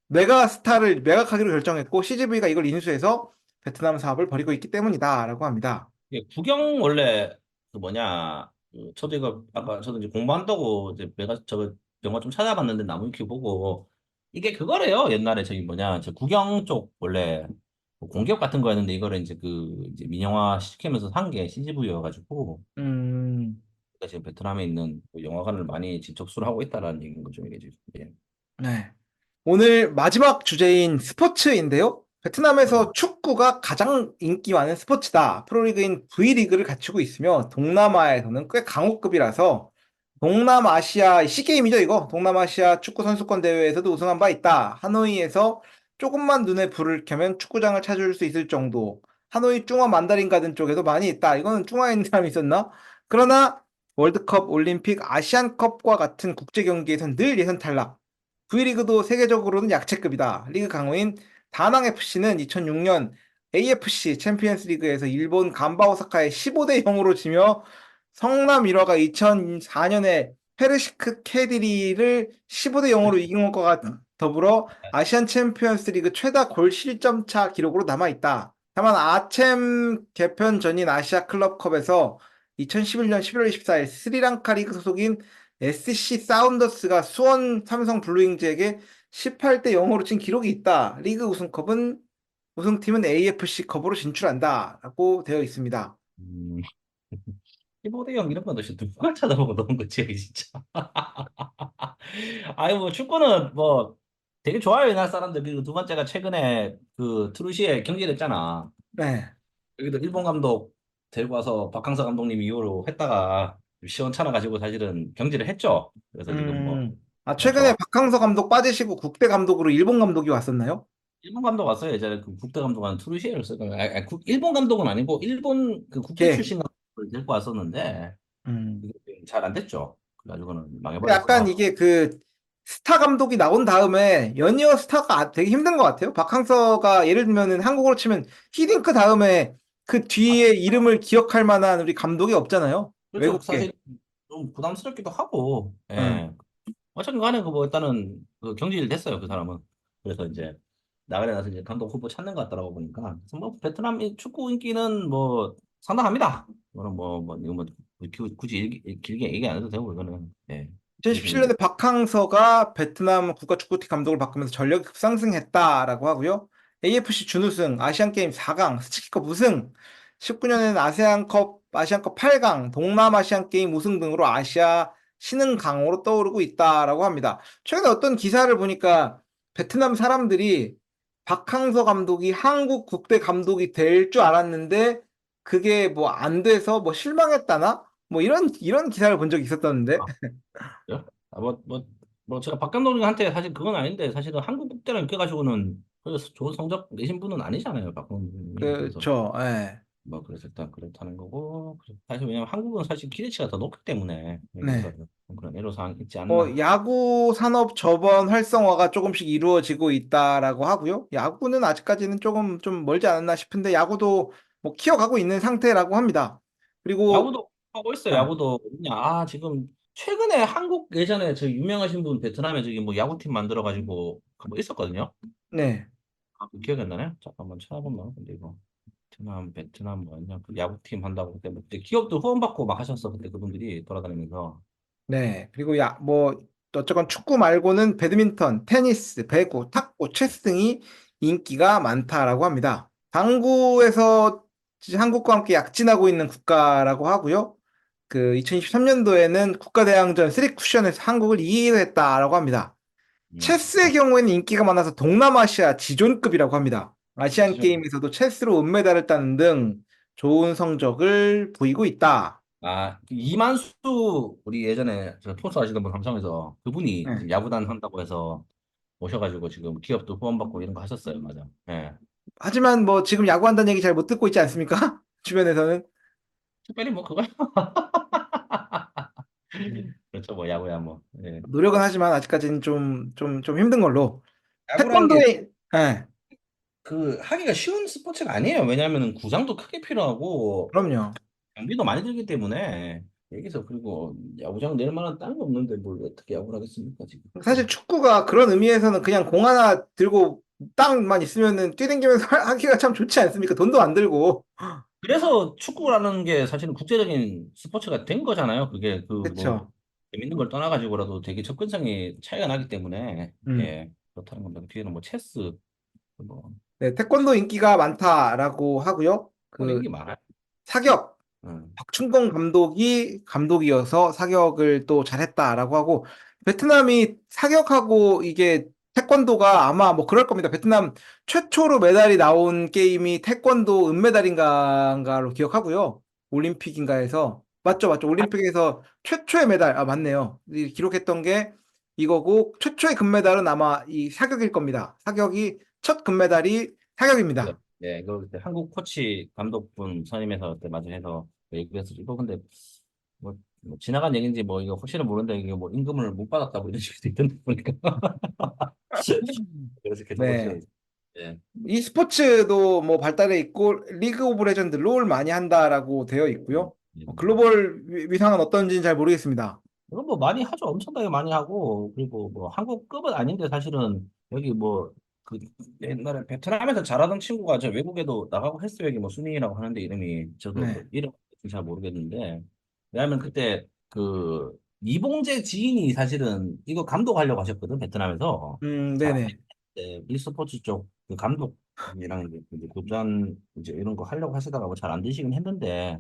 [SPEAKER 1] 메가스타를 매각하기로 결정했고 CGV가 이걸 인수해서 베트남 사업을 벌이고 있기 때문이다라고 합니다.
[SPEAKER 2] 예, 구경 원래 그 뭐냐 저도 이거 아까 저도 이제 공부한다고 이제 내가 저거 영화 좀 찾아봤는데 나무위키 보고 이게 그거래요. 옛날에 저기 뭐냐 저 구경 쪽 원래 뭐 공기업 같은 거였는데 이거를 이제 그 이제 민영화 시키면서 산 게 CGV여가지고
[SPEAKER 1] 음,
[SPEAKER 2] 지금 베트남에 있는 그 영화관을 많이 지금 접수를 하고 있다라는 얘기인 거죠, 이게 지금. 예.
[SPEAKER 1] 네. 오늘 마지막 주제인 스포츠인데요.
[SPEAKER 2] 음.
[SPEAKER 1] 베트남에서 축구가 가장 인기 많은 스포츠다. 프로리그인 V리그를 갖추고 있으며 동남아에서는 꽤 강호급이라서 동남아시아 C게임이죠, 이거. 동남아시아 축구 선수권 대회에서도 우승한 바 있다. 하노이에서 조금만 눈에 불을 켜면 축구장을 찾을 수 있을 정도. 하노이 중화 만다린 가든 쪽에도 많이 있다. 이거는 중화에 있는 사람이 있었나? 그러나 월드컵, 올림픽, 아시안컵과 같은 국제 경기에선 늘 예선 탈락. V리그도 세계적으로는 약체급이다. 리그 강호인 다낭FC는 2006년 AFC 챔피언스 리그에서 일본 간바 오사카에 15대 0으로 지며 성남 일화가 2004년에 페르시크 캐디리를 15대 0으로 이긴 것과 더불어 아시안 챔피언스 리그 최다 골 실점 차 기록으로 남아있다. 다만 아챔 개편 전인 아시아 클럽컵에서 2011년 11월 24일 스리랑카 리그 소속인 SC 사운더스가 수원 삼성 블루잉즈에게 18대 0으로 진 기록이 있다. 리그 우승팀은 AFC컵으로 진출한다라고 되어 있습니다.
[SPEAKER 2] 음, 15대 0 이런 건 도대체 누가 찾아보고 넣은 거지, 이게 진짜. 아니, 뭐, 축구는 뭐, 되게 좋아요, 옛날 사람들. 그리고 두 번째가 최근에 그 트루시에 경기를 했잖아.
[SPEAKER 1] 네.
[SPEAKER 2] 여기도 일본 감독 데리고 와서 박항서 감독님 이후로 했다가 시원찮아가지고 사실은 경기를 했죠. 그래서 지금 뭐,
[SPEAKER 1] 최근에
[SPEAKER 2] 좋아.
[SPEAKER 1] 박항서 감독 빠지시고 국대 감독으로 일본 감독이 왔었나요?
[SPEAKER 2] 일본 감독 왔어요. 예전에 그 국대 감독한 트루시에를 쓰던, 일본 감독은 아니고, 일본 그 국대
[SPEAKER 1] 걔.
[SPEAKER 2] 출신 감독을 데리고 왔었는데,
[SPEAKER 1] 음.
[SPEAKER 2] 이게 잘 안 됐죠. 그래가지고는
[SPEAKER 1] 약간
[SPEAKER 2] 망해버렸어.
[SPEAKER 1] 이게 그 스타 감독이 나온 다음에 연이어 스타가 되게 힘든 것 같아요. 박항서가 예를 들면은 한국으로 치면 히딩크 다음에 그 뒤에 이름을 기억할 만한 우리 감독이 없잖아요.
[SPEAKER 2] 그렇죠.
[SPEAKER 1] 외국계.
[SPEAKER 2] 사실 좀 부담스럽기도 하고,
[SPEAKER 1] 응.
[SPEAKER 2] 예. 어쨌든 간에 그 뭐 일단은 그 경질 됐어요. 그 사람은. 그래서 이제 나가래 나서 이제 감독 후보 찾는 것 같더라고 보니까. 그래서 뭐 베트남 축구 인기는 뭐 상당합니다. 이거는 이거 뭐 굳이 길게 얘기 안 해도 되고 이거는 예. 그래서 이제
[SPEAKER 1] 2017년에 박항서가 베트남 국가축구팀 감독을 바꾸면서 전력이 급상승했다라고 하고요. AFC 준우승, 아시안게임 4강, 스치키컵 우승, 19년에는 아시안컵 8강, 동남아시안게임 우승 등으로 아시아 신흥 강호로 떠오르고 있다라고 합니다. 최근에 어떤 기사를 보니까 베트남 사람들이 박항서 감독이 한국 국대 감독이 될 줄 알았는데 그게 뭐 안 돼서 뭐 실망했다나? 뭐 이런 기사를 본 적이 있었던데.
[SPEAKER 2] 그래요? 제가 박 감독님한테 사실 그건 아닌데 사실은 한국 국대를 껴가지고는 그래서 좋은 성적 내신 분은 아니잖아요, 박 감독님이. 그래서
[SPEAKER 1] 그렇죠. 예.
[SPEAKER 2] 뭐 그래서 일단 그렇다는 거고 사실 왜냐면 한국은 사실 기대치가 더 높기 때문에
[SPEAKER 1] 네.
[SPEAKER 2] 여기서 좀 그런 애로사항이 있지
[SPEAKER 1] 뭐
[SPEAKER 2] 않나.
[SPEAKER 1] 야구 산업 저번 활성화가 조금씩 이루어지고 있다라고 하고요. 야구는 아직까지는 조금 좀 멀지 않았나 싶은데 야구도 뭐 키워가고 있는 상태라고 합니다. 그리고
[SPEAKER 2] 야구도 하고 있어요.
[SPEAKER 1] 아,
[SPEAKER 2] 야구도 뭐냐 지금 최근에 한국 예전에 저 유명하신 분 베트남에 저기 뭐 야구팀 만들어가지고 뭐 있었거든요.
[SPEAKER 1] 네.
[SPEAKER 2] 그 기억이 안 나네. 잠깐만 찾아보면 근데 이거 베트남 뭐였냐 그 야구팀 한다고 그때 뭐 그때 기업도 후원받고 막 하셨어 그때 그분들이 돌아다니면서.
[SPEAKER 1] 네. 그리고 뭐 어쨌건 축구 말고는 배드민턴, 테니스, 배구, 탁구, 체스 등이 인기가 많다라고 합니다. 당구에서 한국과 함께 약진하고 있는 국가라고 하고요. 그 2023년도에는 국가대항전 3쿠션에서 한국을 2위로 했다라고 합니다. 체스의
[SPEAKER 2] 어,
[SPEAKER 1] 경우에는 인기가 많아서 동남아시아 지존급이라고 합니다. 아시안
[SPEAKER 2] 지금
[SPEAKER 1] 게임에서도 체스로 은메달을 따는 등 좋은 성적을 보이고 있다.
[SPEAKER 3] 이만수 우리 예전에 저 토스 하시던 분 방송에서 그분이
[SPEAKER 1] 네.
[SPEAKER 3] 지금 야구단 한다고 해서 오셔가지고 지금 기업도 후원받고 이런 거 하셨어요, 맞아. 예.
[SPEAKER 1] 하지만 뭐 지금 야구한다는 얘기 잘 못 듣고 있지 않습니까? 주변에서는.
[SPEAKER 3] 특별히 뭐 그거 그렇죠, 뭐 야구야 뭐. 예.
[SPEAKER 1] 노력은 하지만 아직까지는 좀 힘든 걸로.
[SPEAKER 3] 야구라는 게
[SPEAKER 1] 태권도에, 예,
[SPEAKER 3] 그 하기가 쉬운 스포츠가 아니에요. 왜냐하면 구장도 크게 필요하고
[SPEAKER 1] 그럼요.
[SPEAKER 3] 장비도 많이 들기 때문에 여기서 그리고 야구장 낼 만한 땅이 없는데 뭘 어떻게 야구를 하겠습니까 지금.
[SPEAKER 1] 사실 축구가 그런 의미에서는 그냥 공 하나 들고 땅만 있으면은 뛰댕기면서 하기가 참 좋지 않습니까? 돈도 안 들고.
[SPEAKER 3] 그래서 축구라는 게 사실은 국제적인 스포츠가 된 거잖아요. 그게 그 뭐
[SPEAKER 1] 그렇죠.
[SPEAKER 3] 재밌는 걸 떠나가지고라도 되게 접근성이 차이가 나기 때문에
[SPEAKER 1] 음.
[SPEAKER 3] 예 그렇다는 겁니다. 그 뒤에는 뭐 체스 뭐
[SPEAKER 1] 네, 태권도 인기가 많다라고 하고요.
[SPEAKER 3] 그런
[SPEAKER 1] 그
[SPEAKER 3] 게 많아요.
[SPEAKER 1] 사격,
[SPEAKER 3] 음.
[SPEAKER 1] 박충건 감독이 감독이어서 사격을 또 잘했다라고 하고, 베트남이 사격하고 이게 태권도가 아마 뭐 그럴 겁니다. 베트남 최초로 메달이 나온 게임이 태권도 은메달인가로 기억하고요. 올림픽인가에서 맞죠, 맞죠. 올림픽에서 최초의 메달, 맞네요. 기록했던 게 이거고, 최초의 금메달은 아마 이 사격일 겁니다. 사격이 첫 금메달이
[SPEAKER 3] 네,
[SPEAKER 1] 사격입니다.
[SPEAKER 3] 네, 그 그때 한국 코치 감독분 선임해서 그때 마저 해서 얘기했었죠. 이거 근데 뭐 지나간 얘기인지 뭐 이거 확실히 모르는데 이게 뭐 임금을 못 받았다고 이런 식도 있던데 보니까 그래서 계속
[SPEAKER 1] 네.
[SPEAKER 3] 그렇게 예.
[SPEAKER 1] e스포츠도 뭐 발달해 있고 리그 오브 레전드 롤 많이 한다라고 되어 있고요.
[SPEAKER 3] 예.
[SPEAKER 1] 글로벌 위상은 어떤지는 잘 모르겠습니다.
[SPEAKER 3] 이건 뭐 많이 하죠. 엄청나게 많이 하고 그리고 뭐 한국급은 아닌데 사실은 여기 뭐 그 옛날에 베트남에서 잘하던 친구가 저 외국에도 나가고 했어요. 여기 뭐 수닝이라고 하는데 이름이 저도 뭐
[SPEAKER 1] 네.
[SPEAKER 3] 이름 잘 모르겠는데 왜냐하면 그때 그 이봉재 지인이 사실은 이거 감독하려고 하셨거든 베트남에서 잘
[SPEAKER 1] 네네.
[SPEAKER 3] 네, e스포츠 쪽 그 감독이랑 이제 교전 이제 이런 거 하려고 하시다가 뭐 잘 안 되시긴 했는데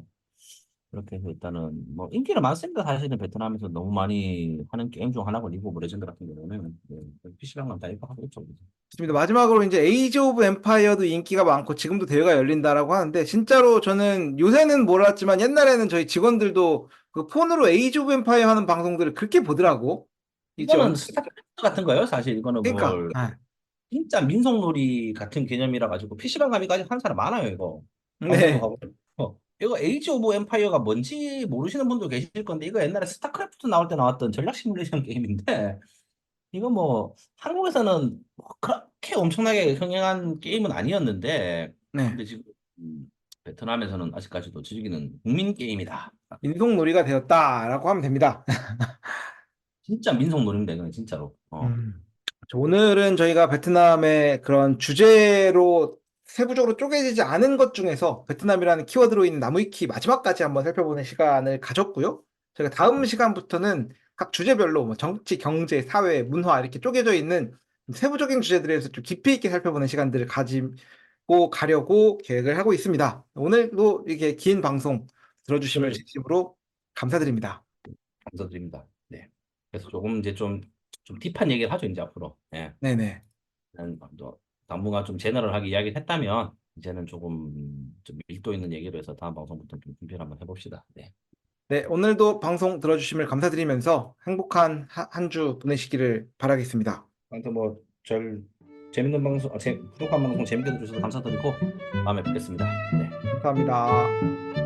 [SPEAKER 3] 그렇게 해서 일단은 뭐 인기는 많습니다. 사실은 베트남에서 너무 많이 하는 게임 중 하나고 리그 오브 레전드 같은 경우는 네, PC방만 다 이거 하고 있죠.
[SPEAKER 1] 좋습니다. 마지막으로 이제 에이지 오브 엠파이어도 인기가 많고 지금도 대회가 열린다라고 하는데 진짜로 저는 요새는 몰랐지만 옛날에는 저희 직원들도 그 폰으로 에이지 오브 엠파이어 하는 방송들을 그렇게 보더라고. 이제
[SPEAKER 3] 이거는 스타크래프트 같은 거예요. 사실 이거는
[SPEAKER 1] 그러니까
[SPEAKER 3] 뭘 진짜 민속놀이 같은 개념이라 가지고 PC방 가기까지 하는 사람 많아요. 이거 방송도
[SPEAKER 1] 네.
[SPEAKER 3] 하고. 이거 에이지 오브 엠파이어가 뭔지 모르시는 분도 계실 건데 이거 옛날에 스타크래프트 나올 때 나왔던 전략 시뮬레이션 게임인데 이거 뭐 한국에서는 뭐 그렇게 엄청나게 흥행한 게임은 아니었는데
[SPEAKER 1] 네.
[SPEAKER 3] 근데 지금 베트남에서는 아직까지도 즐기는 국민 게임이다.
[SPEAKER 1] 인속놀이가 되었다라고 하면 됩니다.
[SPEAKER 3] 진짜 민속놀이입니다. 이건 진짜로.
[SPEAKER 1] 음. 오늘은 저희가 베트남의 그런 주제로 세부적으로 쪼개지지 않은 것 중에서 베트남이라는 키워드로 있는 나무위키 마지막까지 한번 살펴보는 시간을 가졌고요. 저희가 다음 시간부터는 각 주제별로 뭐 정치, 경제, 사회, 문화 이렇게 쪼개져 있는 세부적인 주제들에 대해서 좀 깊이 있게 살펴보는 시간들을 가지고 가려고 계획을 하고 있습니다. 오늘도 이렇게 긴 방송 들어주심을
[SPEAKER 3] 들
[SPEAKER 1] 진심으로 감사드립니다.
[SPEAKER 3] 감사드립니다. 네. 그래서 조금 이제 좀 딥한 얘기를 하죠 이제 앞으로. 예.
[SPEAKER 1] 네네.
[SPEAKER 3] 또 당분간 좀 제너럴하게 이야기를 했다면 이제는 조금 좀 밀도 있는 얘기로 해서 다음 방송부터 좀 준비를 한번 해봅시다. 네.
[SPEAKER 1] 네, 오늘도 방송 들어주심을 감사드리면서 행복한 한 주 보내시기를 바라겠습니다.
[SPEAKER 3] 아무튼 뭐절 재밌는 방송, 부족한 방송 재밌게 들어주셔서 감사드리고 다음에 뵙겠습니다. 네.
[SPEAKER 1] 감사합니다.